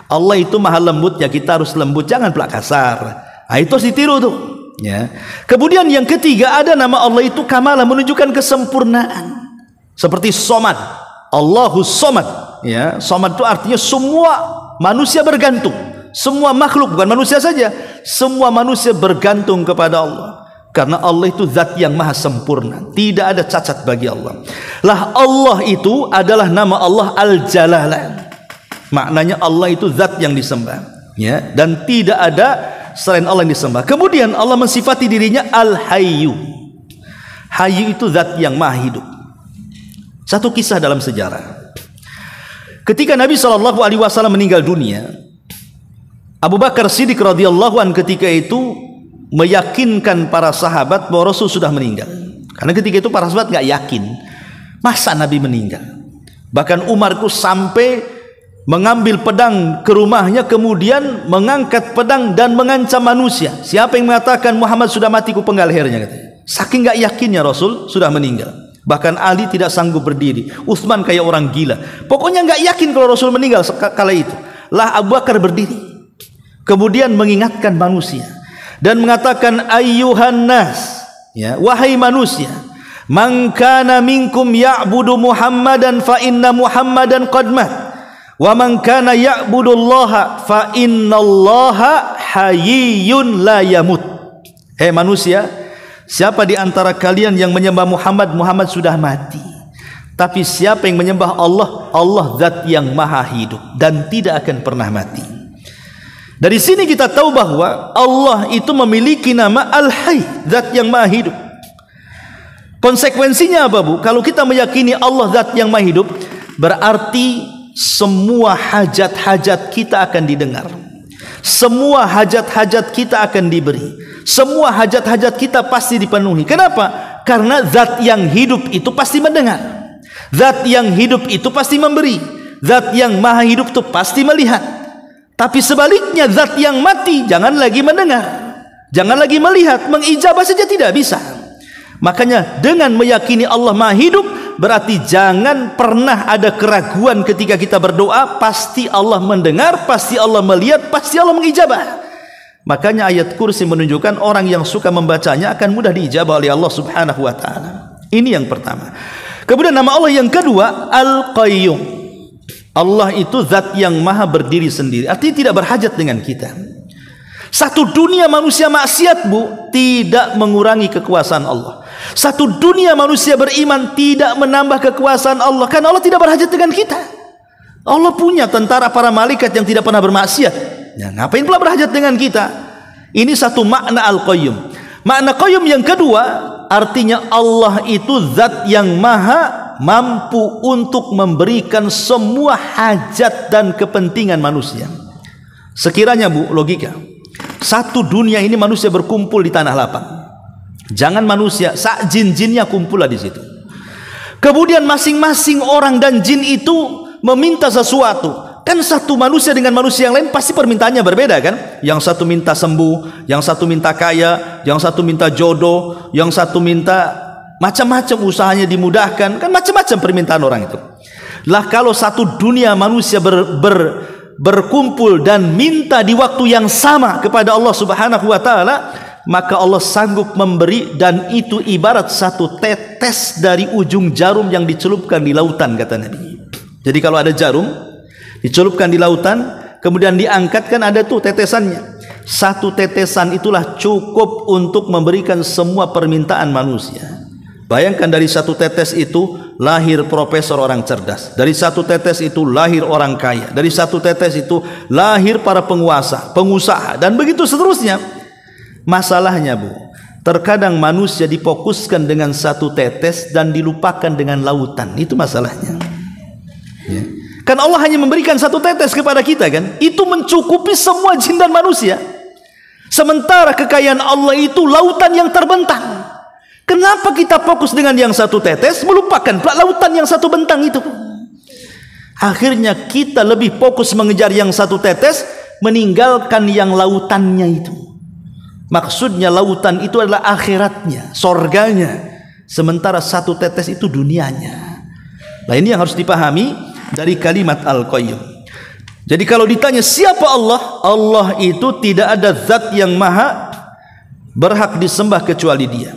Allah itu maha lembut, ya kita harus lembut, jangan pula kasar. Nah, itu harus ditiru tuh ya. Kemudian yang ketiga, ada nama Allah itu kamalah, menunjukkan kesempurnaan. Seperti Somad, Allahus Somad ya. Somad itu artinya semua manusia bergantung. Semua makhluk, bukan manusia saja, semua manusia bergantung kepada Allah. Karena Allah itu zat yang maha sempurna, tidak ada cacat bagi Allah. Lah Allah itu adalah nama Allah al-jalalah. Maknanya Allah itu zat yang disembah ya, dan tidak ada selain Allah yang disembah. Kemudian Allah mensifati dirinya al-hayyu. Hayyu itu zat yang maha hidup. Satu kisah dalam sejarah. Ketika Nabi SAW meninggal dunia, Abu Bakar Siddiq radhiyallahu anhu ketika itu meyakinkan para sahabat bahwa Rasul sudah meninggal. Karena ketika itu para sahabat nggak yakin masa Nabi meninggal. Bahkan Umar itu sampai mengambil pedang ke rumahnya, kemudian mengangkat pedang dan mengancam manusia. Siapa yang mengatakan Muhammad sudah mati, ku penggal lehernya, katanya. Saking nggak yakinnya Rasul sudah meninggal. Bahkan Ali tidak sanggup berdiri. Utsman kayak orang gila. Pokoknya nggak yakin kalau Rasul meninggal kala itu. Lah Abu Bakar berdiri, kemudian mengingatkan manusia dan mengatakan ayyuhan nas ya, wahai manusia, man kana minkum ya'budu Muhammadan fa inna Muhammadan qad mat wa man kana ya'budullaha fa innallaha hayyun la yamut. Hei manusia, siapa di antara kalian yang menyembah Muhammad, Muhammad sudah mati. Tapi siapa yang menyembah Allah, Allah zat yang maha hidup dan tidak akan pernah mati. Dari sini kita tahu bahwa Allah itu memiliki nama Al-Hayy, zat yang maha hidup. Konsekuensinya apa, Bu? Kalau kita meyakini Allah zat yang maha hidup, berarti semua hajat-hajat kita akan didengar. Semua hajat-hajat kita akan diberi. Semua hajat-hajat kita pasti dipenuhi. Kenapa? Karena zat yang hidup itu pasti mendengar. Zat yang hidup itu pasti memberi. Zat yang maha hidup itu pasti melihat. Tapi sebaliknya, zat yang mati jangan lagi mendengar, jangan lagi melihat, mengijabah saja tidak bisa. Makanya dengan meyakini Allah maha hidup, berarti jangan pernah ada keraguan ketika kita berdoa. Pasti Allah mendengar, pasti Allah melihat, pasti Allah mengijabah. Makanya ayat kursi menunjukkan orang yang suka membacanya akan mudah diijabah oleh Allah subhanahu wa ta'ala. Ini yang pertama. Kemudian nama Allah yang kedua, Al-Qayyum. Allah itu zat yang maha berdiri sendiri, artinya tidak berhajat dengan kita. Satu dunia manusia maksiat, Bu, tidak mengurangi kekuasaan Allah. Satu dunia manusia beriman tidak menambah kekuasaan Allah, karena Allah tidak berhajat dengan kita. Allah punya tentara para malaikat yang tidak pernah bermaksiat, ya, ngapain pula berhajat dengan kita? Ini satu makna Al-Qayyum. Makna Qayyum yang kedua, artinya Allah itu zat yang maha mampu untuk memberikan semua hajat dan kepentingan manusia. Sekiranya, Bu, logika, satu dunia ini manusia berkumpul di tanah lapang. Jangan manusia, sak jin-jinnya kumpullah di situ. Kemudian masing-masing orang dan jin itu meminta sesuatu. Kan satu manusia dengan manusia yang lain pasti permintaannya berbeda kan? Yang satu minta sembuh, yang satu minta kaya, yang satu minta jodoh, yang satu minta macam-macam usahanya dimudahkan. Kan macam-macam permintaan orang itu. Lah kalau satu dunia manusia berkumpul dan minta di waktu yang sama kepada Allah Subhanahu wa taala, maka Allah sanggup memberi, dan itu ibarat satu tetes dari ujung jarum yang dicelupkan di lautan, kata Nabi. Jadi kalau ada jarum dicelupkan di lautan, kemudian diangkat, kan ada tuh tetesannya. Satu tetesan itulah cukup untuk memberikan semua permintaan manusia. Bayangkan dari satu tetes itu lahir profesor orang cerdas. Dari satu tetes itu lahir orang kaya. Dari satu tetes itu lahir para penguasa, pengusaha, dan begitu seterusnya. Masalahnya Bu, terkadang manusia difokuskan dengan satu tetes dan dilupakan dengan lautan. Itu masalahnya ya. Kan Allah hanya memberikan satu tetes kepada kita kan, itu mencukupi semua jin dan manusia. Sementara kekayaan Allah itu lautan yang terbentang. Kenapa kita fokus dengan yang satu tetes, melupakan lautan yang satu bentang itu? Akhirnya kita lebih fokus mengejar yang satu tetes, meninggalkan yang lautannya itu. Maksudnya lautan itu adalah akhiratnya, sorganya, sementara satu tetes itu dunianya. Nah ini yang harus dipahami dari kalimat Al-Qayyum. Jadi kalau ditanya siapa Allah, Allah itu tidak ada zat yang maha berhak disembah kecuali Dia.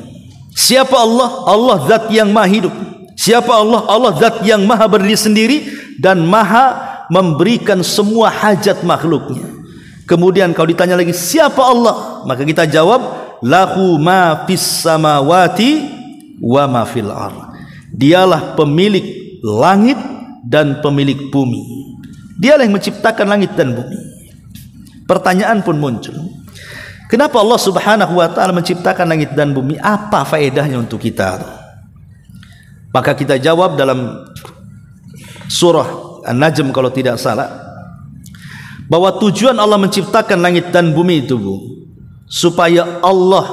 Siapa Allah? Allah zat yang maha hidup. Siapa Allah? Allah zat yang maha berdiri sendiri dan maha memberikan semua hajat makhluknya. Kemudian kalau ditanya lagi siapa Allah, maka kita jawab lahu ma fis samawati wa ma fil ardh. Dialah pemilik langit dan pemilik bumi. Dialah yang menciptakan langit dan bumi. Pertanyaan pun muncul, kenapa Allah Subhanahu wa taala menciptakan langit dan bumi? Apa faedahnya untuk kita? Maka kita jawab dalam surah An-Najm kalau tidak salah, bahwa tujuan Allah menciptakan langit dan bumi itu Bu, supaya Allah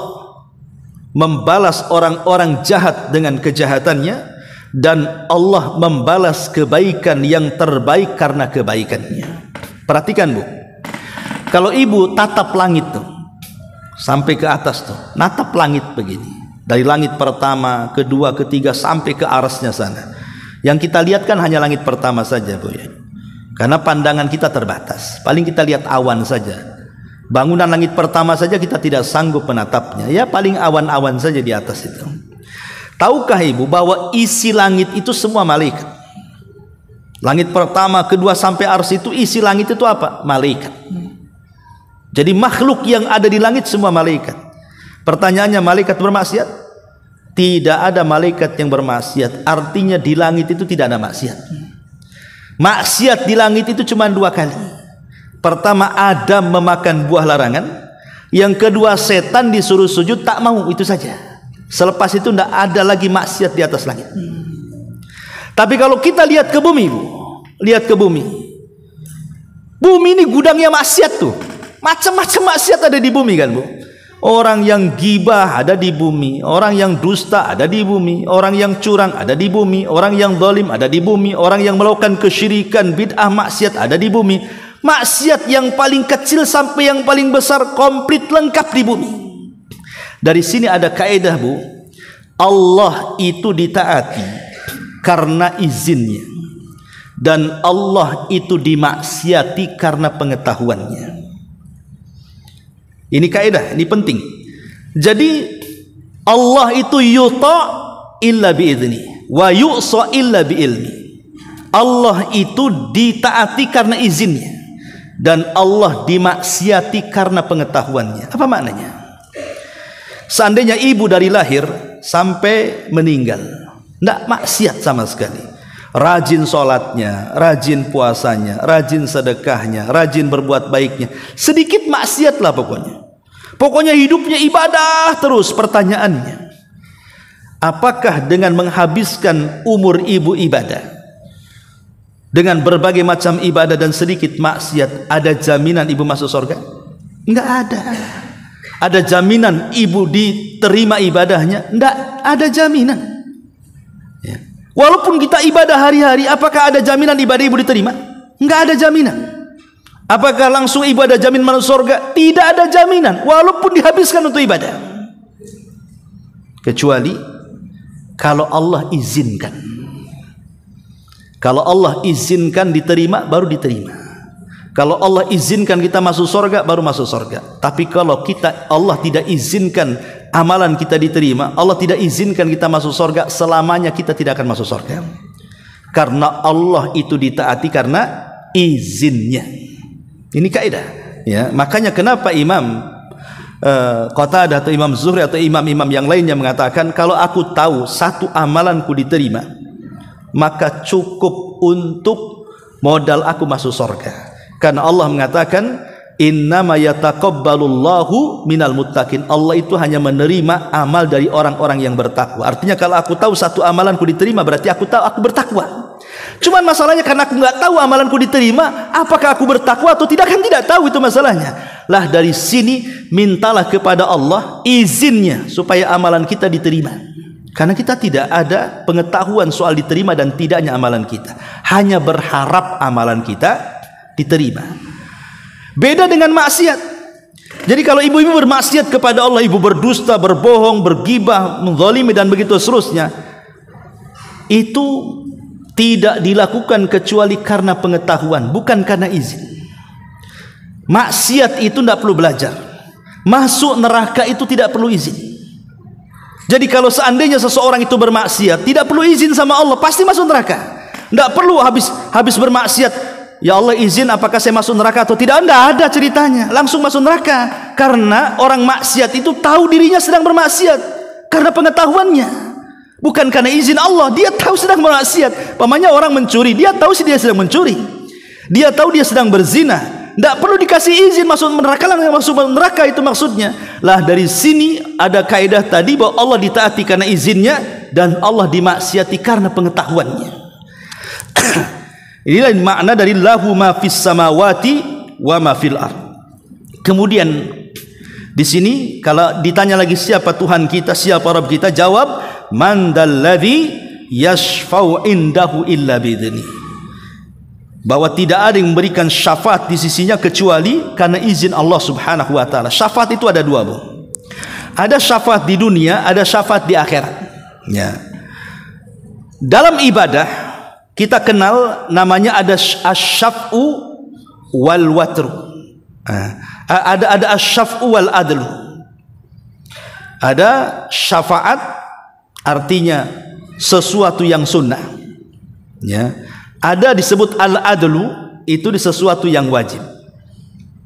membalas orang-orang jahat dengan kejahatannya, dan Allah membalas kebaikan yang terbaik karena kebaikannya. Perhatikan Bu, kalau ibu tatap langit tuh sampai ke atas tuh, natap langit begini, dari langit pertama, kedua, ketiga sampai ke arasnya sana. Yang kita lihat kan hanya langit pertama saja Bu ya, karena pandangan kita terbatas. Paling kita lihat awan saja. Bangunan langit pertama saja kita tidak sanggup menatapnya. Ya paling awan-awan saja di atas itu. Tahukah ibu bahwa isi langit itu semua malaikat? Langit pertama, kedua sampai ars itu isi langit itu apa? Malaikat. Jadi makhluk yang ada di langit semua malaikat. Pertanyaannya, malaikat bermaksiat? Tidak ada malaikat yang bermaksiat. Artinya di langit itu tidak ada maksiat. Maksiat di langit itu cuma 2 kali. Pertama, Adam memakan buah larangan. Yang kedua, setan disuruh sujud tak mau, itu saja. Selepas itu tidak ada lagi maksiat di atas langit. Tapi kalau kita lihat ke bumi Bu, lihat ke bumi. Bumi ini gudangnya maksiat tuh. Macam-macam maksiat ada di bumi kan Bu. Orang yang gibah ada di bumi, orang yang dusta ada di bumi, orang yang curang ada di bumi, orang yang zalim ada di bumi, orang yang melakukan kesyirikan, bid'ah, maksiat ada di bumi. Maksiat yang paling kecil sampai yang paling besar komplit lengkap di bumi. Dari sini ada kaidah Bu, Allah itu ditaati karena izinnya, dan Allah itu dimaksiati karena pengetahuannya. Ini kaidah, ini penting. Jadi Allah itu yuta illa biizni wa yu'sa illa biilmi. Allah itu ditaati karena izinnya, dan Allah dimaksiati karena pengetahuannya. Apa maknanya? Seandainya ibu dari lahir sampai meninggal tidak maksiat sama sekali, rajin sholatnya, rajin puasanya, rajin sedekahnya, rajin berbuat baiknya, sedikit maksiat lah pokoknya hidupnya ibadah terus. Pertanyaannya, apakah dengan menghabiskan umur ibu ibadah dengan berbagai macam ibadah dan sedikit maksiat, ada jaminan ibu masuk surga? Enggak ada. Ada jaminan ibu diterima ibadahnya? Enggak ada jaminan ya. Walaupun kita ibadah hari-hari, apakah ada jaminan ibadah ibu diterima? Nggak ada jaminan. Apakah langsung ibu ada jaminan masuk surga? Tidak ada jaminan, walaupun dihabiskan untuk ibadah. Kecuali kalau Allah izinkan. Kalau Allah izinkan diterima, baru diterima. Kalau Allah izinkan kita masuk surga, baru masuk surga. Tapi kalau Allah tidak izinkan amalan kita diterima, Allah tidak izinkan kita masuk surga, selamanya kita tidak akan masuk surga. Karena Allah itu ditaati karena izinnya. Ini kaidah. Ya, makanya kenapa Imam Qatadah atau Imam Zuhri atau imam-imam yang lainnya mengatakan, kalau aku tahu satu amalanku diterima, maka cukup untuk modal aku masuk surga. Karena Allah mengatakan, innama yataqabbalullahu minal muttaqin. Allah itu hanya menerima amal dari orang-orang yang bertakwa. Artinya kalau aku tahu satu amalanku diterima, berarti aku tahu aku bertakwa. Cuman masalahnya karena aku nggak tahu amalanku diterima, apakah aku bertakwa atau tidak, kan tidak tahu, itu masalahnya. Lah dari sini mintalah kepada Allah izinnya supaya amalan kita diterima. Karena kita tidak ada pengetahuan soal diterima dan tidaknya amalan kita. Hanya berharap amalan kita diterima. Beda dengan maksiat. Jadi kalau ibu-ibu bermaksiat kepada Allah, ibu berdusta, berbohong, bergibah, menzalimi dan begitu seterusnya, itu tidak dilakukan kecuali karena pengetahuan, bukan karena izin. Maksiat itu tidak perlu belajar. Masuk neraka itu tidak perlu izin. Jadi kalau seandainya seseorang itu bermaksiat, tidak perlu izin sama Allah, pasti masuk neraka. Tidak perlu habis bermaksiat, ya Allah izin apakah saya masuk neraka atau tidak. Tidak ada ceritanya, langsung masuk neraka. Karena orang maksiat itu tahu dirinya sedang bermaksiat karena pengetahuannya, bukan karena izin Allah. Dia tahu sedang bermaksiat. Pamannya orang mencuri, dia tahu sih dia sedang mencuri. Dia tahu dia sedang berzina. Tidak perlu dikasih izin masuk neraka, langsung masuk neraka, itu maksudnya. Lah dari sini ada kaidah tadi bahwa Allah ditaati karena izinnya dan Allah dimaksiati karena pengetahuannya. Inilah makna dari lahu ma fis samawati wa ma fil ard. Kemudian di sini kalau ditanya lagi siapa Tuhan kita, siapa Rabb kita, jawab man dalladzi yashfa'u indahu illa bi'idznihi. Bahwa tidak ada yang memberikan syafaat di sisinya kecuali karena izin Allah Subhanahu wa taala. Syafaat itu ada dua, Bu. Ada syafaat di dunia, ada syafaat di akhirat. Ya. Dalam ibadah kita kenal namanya ada asy-syaf'u wal watru. Ada asy-syaf'u wal adlu. Ada syafaat artinya sesuatu yang sunnah. Ya. Ada disebut al-adlu, itu di sesuatu yang wajib.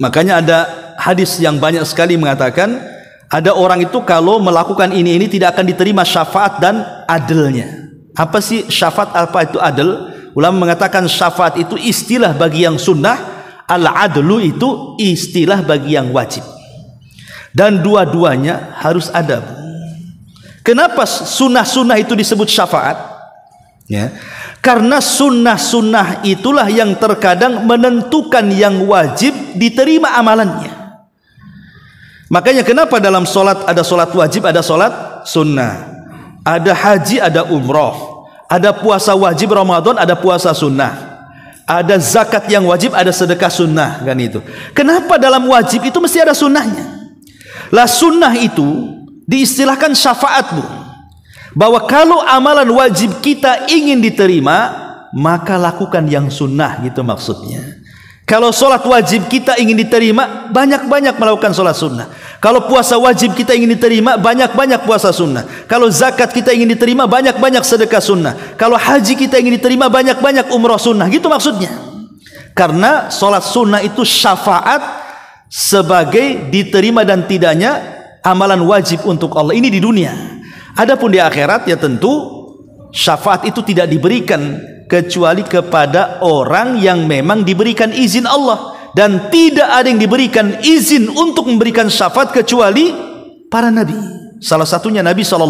Makanya ada hadis yang banyak sekali mengatakan ada orang itu kalau melakukan ini tidak akan diterima syafaat dan adilnya. Apa sih syafaat, apa itu adil? Ulama mengatakan syafaat itu istilah bagi yang sunnah, al-adlu itu istilah bagi yang wajib. Dan dua-duanya harus ada. Kenapa sunnah-sunnah itu disebut syafaat? Ya. Karena sunnah-sunnah itulah yang terkadang menentukan yang wajib diterima amalannya. Makanya kenapa dalam solat ada solat wajib, ada solat sunnah, ada haji, ada umroh, ada puasa wajib Ramadan, ada puasa sunnah, ada zakat yang wajib, ada sedekah sunnah, kan itu. Kenapa dalam wajib itu mesti ada sunnahnya? Lah sunnah itu diistilahkan syafaat, Bu. Bahwa kalau amalan wajib kita ingin diterima, maka lakukan yang sunnah, gitu maksudnya. Kalau solat wajib kita ingin diterima, banyak-banyak melakukan solat sunnah. Kalau puasa wajib kita ingin diterima, banyak-banyak puasa sunnah. Kalau zakat kita ingin diterima, banyak-banyak sedekah sunnah. Kalau haji kita ingin diterima, banyak-banyak umrah sunnah, gitu maksudnya. Karena solat sunnah itu syafaat sebagai diterima dan tidaknya amalan wajib untuk Allah. Ini di dunia. Adapun di akhirat ya tentu syafaat itu tidak diberikan kecuali kepada orang yang memang diberikan izin Allah, dan tidak ada yang diberikan izin untuk memberikan syafaat kecuali para nabi. Salah satunya Nabi SAW.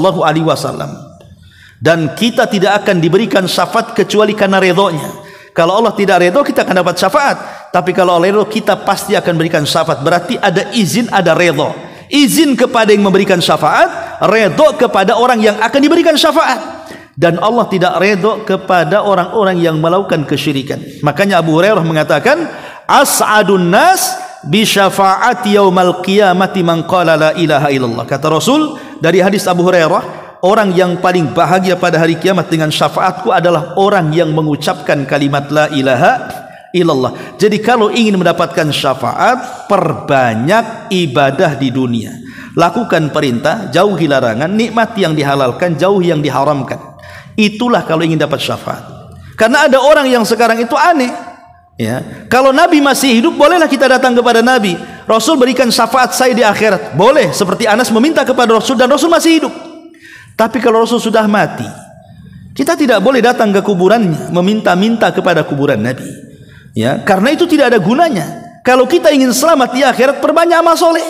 Dan kita tidak akan diberikan syafaat kecuali karena redhonya. Kalau Allah tidak redho, kita akan dapat syafaat. Tapi kalau Allah redho, kita pasti akan berikan syafaat. Berarti ada izin, ada redho. Izin kepada yang memberikan syafaat, redho kepada orang yang akan diberikan syafaat. dan Allah tidak redha kepada orang-orang yang melakukan kesyirikan. Makanya Abu Hurairah mengatakan, as'adun nas bi syafaati yaumal qiyamati man qala la ilaha illallah. Kata Rasul dari hadis Abu Hurairah, orang yang paling bahagia pada hari kiamat dengan syafaatku adalah orang yang mengucapkan kalimat la ilaha illallah. Jadi kalau ingin mendapatkan syafaat, perbanyak ibadah di dunia, lakukan perintah, jauhi larangan, nikmati yang dihalalkan, jauhi yang diharamkan. Itulah kalau ingin dapat syafaat. Karena ada orang yang sekarang itu aneh, ya, kalau Nabi masih hidup, bolehlah kita datang kepada Nabi, Rasul berikan syafaat saya di akhirat, boleh, seperti Anas meminta kepada Rasul dan Rasul masih hidup. Tapi kalau Rasul sudah mati, kita tidak boleh datang ke kuburannya meminta-minta kepada kuburan Nabi, ya, karena itu tidak ada gunanya. Kalau kita ingin selamat di akhirat, perbanyak amal soleh,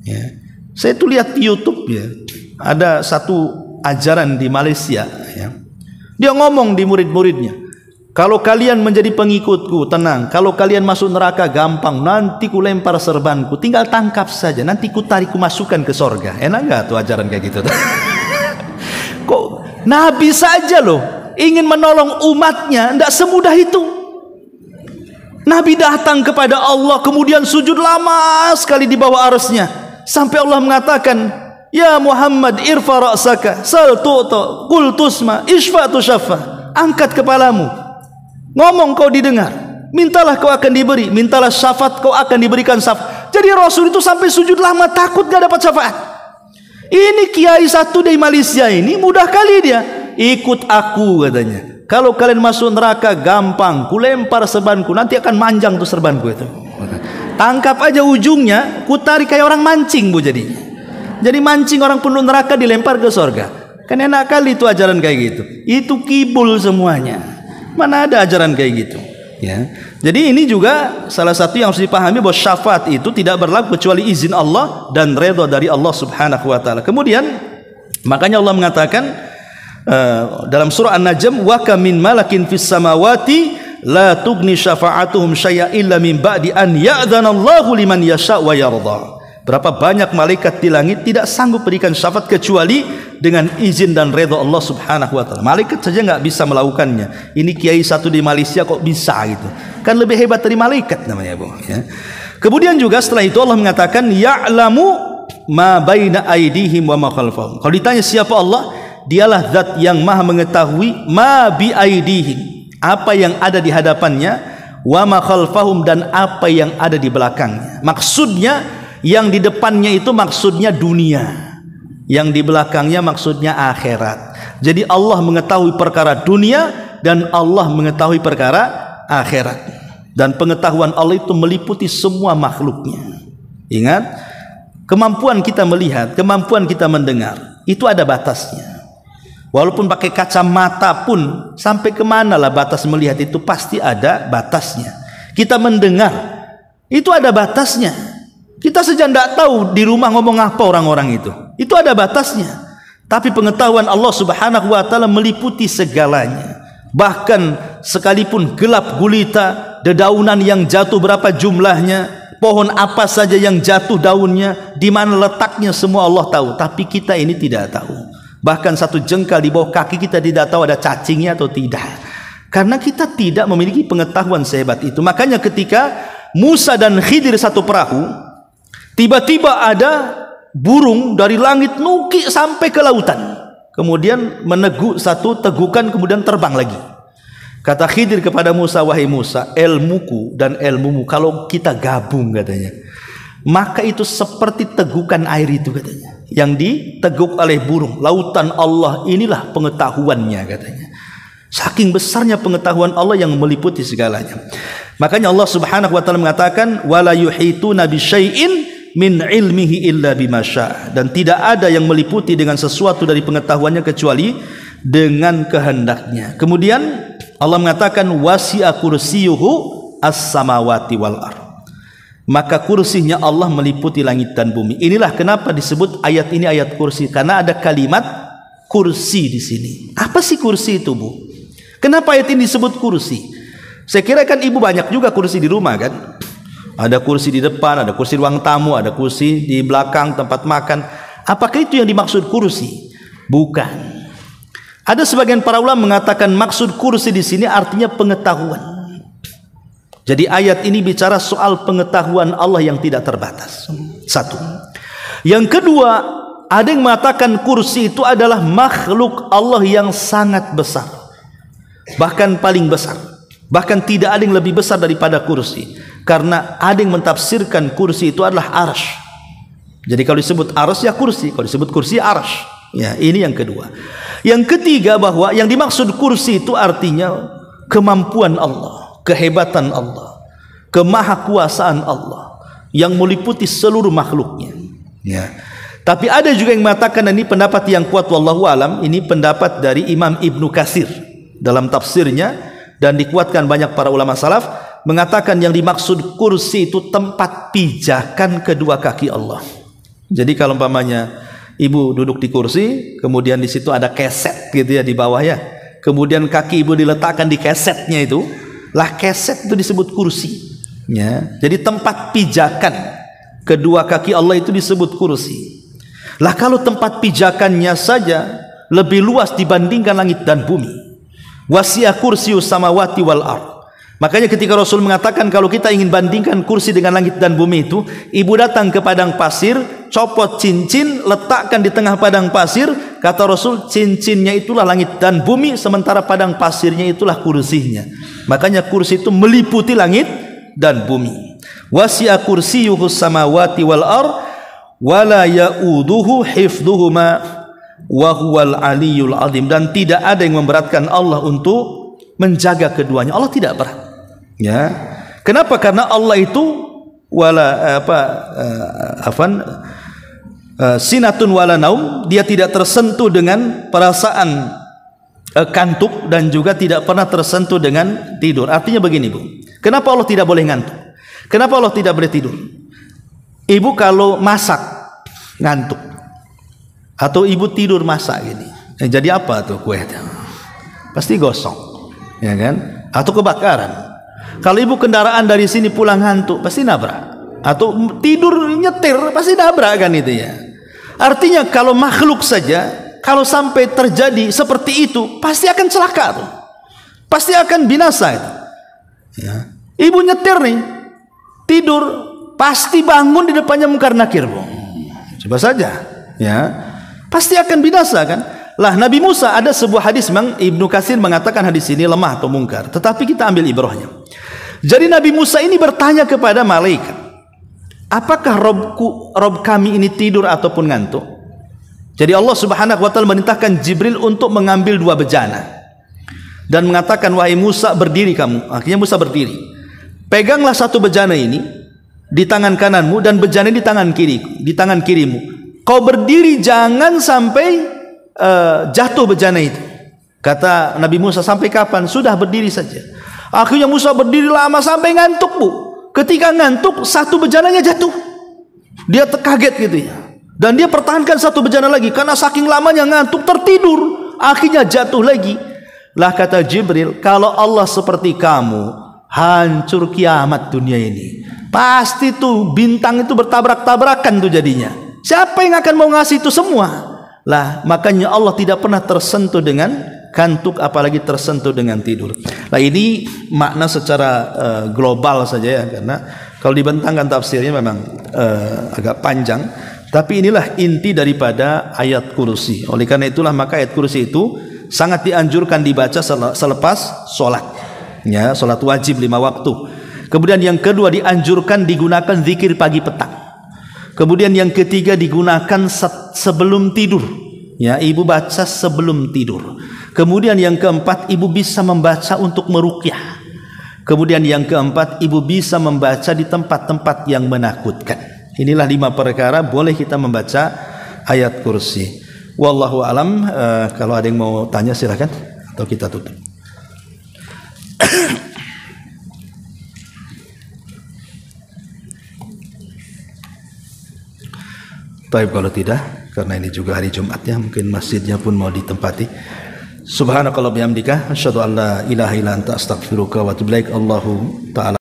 ya. Saya tuh lihat di YouTube, ya, ada satu ajaran di Malaysia, ya. Dia ngomong di murid-muridnya, kalau kalian menjadi pengikutku, tenang. Kalau kalian masuk neraka, gampang. Nanti ku lempar serbanku, tinggal tangkap saja. Nanti ku tarik, ku masukkan ke sorga. Enak gak tuh ajaran kayak gitu? Kok Nabi saja loh ingin menolong umatnya, tidak semudah itu. Nabi datang kepada Allah, kemudian sujud lama sekali di bawah arsy-Nya, sampai Allah mengatakan, ya Muhammad, irfa ra'saka, sal tu'ta, qul tusma, ishfa tushaffa. Angkat kepalamu, ngomong kau didengar, mintalah kau akan diberi, mintalah syafaat kau akan diberikan syafaat. Jadi Rasul itu sampai sujud lama, takut gak dapat syafaat. Ini kiai satu dari Malaysia ini mudah kali dia, ikut aku katanya. Kalau kalian masuk neraka gampang, ku lempar serbanku, nanti akan manjang tuh serbanku itu. Tangkap aja ujungnya, ku tarik kayak orang mancing bu jadi. Jadi mancing orang penuh neraka dilempar ke surga. Kan enak kali itu ajaran kayak gitu. Itu kibul semuanya. Mana ada ajaran kayak gitu, ya. Jadi ini juga salah satu yang harus dipahami, bahwa syafaat itu tidak berlaku kecuali izin Allah dan redha dari Allah Subhanahu wa taala. Kemudian makanya Allah mengatakan dalam surah An-Najm, wa kam min malakin fis samawati la tughni syafa'atuhum syai'a illa min ba'di an ya'dzana Allahu liman yasha' wa yarda. Berapa banyak malaikat di langit tidak sanggup berikan syafaat kecuali dengan izin dan redha Allah Subhanahu wa taala. Malaikat saja nggak bisa melakukannya. Ini kiai satu di Malaysia kok bisa gitu. Kan lebih hebat dari malaikat namanya, Bu, ya. Kemudian juga setelah itu Allah mengatakan ya'lamu ma baina aydihim wa ma khalfahum. Kalau ditanya siapa Allah, dialah zat yang maha mengetahui ma bi aydihim, apa yang ada di hadapannya, wa ma khalfahum, dan apa yang ada di belakangnya. Maksudnya yang di depannya itu maksudnya dunia, yang di belakangnya maksudnya akhirat. Jadi Allah mengetahui perkara dunia dan Allah mengetahui perkara akhirat, dan pengetahuan Allah itu meliputi semua makhluknya. Ingat, kemampuan kita melihat, kemampuan kita mendengar itu ada batasnya. Walaupun pakai kacamata pun, sampai kemana lah batas melihat itu, pasti ada batasnya. Kita mendengar itu ada batasnya. Kita saja tidak tahu di rumah ngomong apa orang-orang itu ada batasnya. Tapi pengetahuan Allah Subhanahu wa taala meliputi segalanya. Bahkan sekalipun gelap gulita, dedaunan yang jatuh berapa jumlahnya, pohon apa saja yang jatuh daunnya, di mana letaknya, semua Allah tahu. Tapi kita ini tidak tahu. Bahkan satu jengkal di bawah kaki kita tidak tahu ada cacingnya atau tidak, karena kita tidak memiliki pengetahuan sehebat itu. Makanya ketika Musa dan Khidir satu perahu, tiba-tiba ada burung dari langit nukik sampai ke lautan, kemudian meneguk satu tegukan, kemudian terbang lagi. Kata Khidir kepada Musa, wahai Musa, ilmuku dan ilmumu kalau kita gabung katanya, maka itu seperti tegukan air itu katanya, yang diteguk oleh burung. Lautan Allah inilah pengetahuannya katanya. Saking besarnya pengetahuan Allah yang meliputi segalanya. Makanya Allah Subhanahu wa taala mengatakan wala yuhituna bi syai'in min ilmihi illa bima syaa, dan tidak ada yang meliputi dengan sesuatu dari pengetahuannya kecuali dengan kehendaknya. Kemudian Allah mengatakan wasi'a kursiyuhu as-samawati wal ardh, maka kursinya Allah meliputi langit dan bumi. Inilah kenapa disebut ayat ini ayat kursi, karena ada kalimat kursi di sini. Apa sih kursi itu, Bu? Kenapa ayat ini disebut kursi? Saya kira kan ibu banyak juga kursi di rumah kan? Ada kursi di depan, ada kursi ruang tamu, ada kursi di belakang tempat makan. Apakah itu yang dimaksud kursi? Bukan. Ada sebagian para ulama mengatakan maksud kursi di sini artinya pengetahuan. Jadi ayat ini bicara soal pengetahuan Allah yang tidak terbatas. Satu. Yang kedua, ada yang mengatakan kursi itu adalah makhluk Allah yang sangat besar, bahkan paling besar, bahkan tidak ada yang lebih besar daripada kursi. Karena ada yang mentafsirkan kursi itu adalah arsy. Jadi kalau disebut arsy ya kursi, kalau disebut kursi arsy. Ya, ini yang kedua. Yang ketiga, bahwa yang dimaksud kursi itu artinya kemampuan Allah, kehebatan Allah, kemahakuasaan Allah yang meliputi seluruh makhluknya. Ya. Tapi ada juga yang mengatakan, ini pendapat yang kuat wallahu alam, ini pendapat dari Imam Ibnu Katsir dalam tafsirnya, dan dikuatkan banyak para ulama salaf, mengatakan yang dimaksud kursi itu tempat pijakan kedua kaki Allah. Jadi kalau umpamanya ibu duduk di kursi, kemudian di situ ada keset gitu ya di bawah ya, kemudian kaki ibu diletakkan di kesetnya itu, lah keset itu disebut kursi. Ya, jadi tempat pijakan kedua kaki Allah itu disebut kursi. Lah kalau tempat pijakannya saja lebih luas dibandingkan langit dan bumi. Wasi'a kursius samawati wal ard. Makanya ketika Rasul mengatakan kalau kita ingin bandingkan kursi dengan langit dan bumi itu, ibu datang ke padang pasir, copot cincin, letakkan di tengah padang pasir, kata Rasul cincinnya itulah langit dan bumi, sementara padang pasirnya itulah kursinya. Makanya kursi itu meliputi langit dan bumi. Wasi'a kursiyuhus samawati wal ard wala ya'uduhu hifdhuhuma wa huwal aliyul azim. Dan tidak ada yang memberatkan Allah untuk menjaga keduanya. Allah tidak berat. Ya. Kenapa? Karena Allah itu sinatun wala naum, dia tidak tersentuh dengan perasaan kantuk dan juga tidak pernah tersentuh dengan tidur. Artinya begini, Bu. Kenapa Allah tidak boleh ngantuk? Kenapa Allah tidak boleh tidur? Ibu kalau masak ngantuk, atau ibu tidur masak gini, jadi apa tuh kue? Pasti gosong, ya kan? Atau kebakaran. Kalau ibu kendaraan dari sini pulang ngantuk, pasti nabrak. Atau tidur nyetir, pasti nabrak kan itu ya. Artinya kalau makhluk saja, kalau sampai terjadi seperti itu, pasti akan celaka tuh, pasti akan binasa itu. Ya. Ibu nyetir nih, tidur, pasti bangun di depannya mungkar nakir, Bu. Coba saja, ya, pasti akan binasa kan. Lah Nabi Musa, ada sebuah hadis, Mang Ibnu Katsir mengatakan hadis ini lemah atau mungkar, tetapi kita ambil ibrahnya. Jadi Nabi Musa ini bertanya kepada malaikat, apakah Rob kami ini tidur ataupun ngantuk? Jadi Allah Subhanahu wa taala merintahkan Jibril untuk mengambil dua bejana dan mengatakan, wahai Musa, berdiri kamu. Akhirnya Musa berdiri. Peganglah satu bejana ini di tangan kananmu dan bejana di tangan kirimu. Kau berdiri, jangan sampai jatuh bejana itu. Kata Nabi Musa, sampai kapan? Sudah berdiri saja. Akhirnya Musa berdiri lama sampai ngantuk, Bu. Ketika ngantuk, satu bejananya jatuh. Dia kaget gitu ya. Dan dia pertahankan satu bejana lagi karena saking lamanya ngantuk, tertidur. Akhirnya jatuh lagi. Lah kata Jibril, kalau Allah seperti kamu, hancur kiamat dunia ini. Pasti tuh bintang itu bertabrak-tabrakan tuh jadinya. Siapa yang akan mau ngasih itu semua? Lah makanya Allah tidak pernah tersentuh dengan kantuk, apalagi tersentuh dengan tidur. Nah ini makna secara global saja ya, karena kalau dibentangkan tafsirnya memang agak panjang. Tapi inilah inti daripada ayat kursi. Oleh karena itulah maka ayat kursi itu sangat dianjurkan dibaca selepas sholat. Ya, sholat wajib 5 waktu. Kemudian yang kedua, dianjurkan digunakan zikir pagi petang. Kemudian yang ketiga, digunakan sebelum tidur. Ya, ibu baca sebelum tidur. Kemudian yang keempat, ibu bisa membaca untuk meruqyah. Kemudian yang keempat, ibu bisa membaca di tempat-tempat yang menakutkan. Inilah 5 perkara boleh kita membaca ayat kursi. Wallahu alam. Kalau ada yang mau tanya silakan, atau kita tutup. Baik, kalau tidak, karena ini juga hari Jumat ya, mungkin masjidnya pun mau ditempati. Subhanakallah bihamdika, asyhadu an la ilaha illa anta astaghfiruka wa atubu ilaik. Allahu ta'ala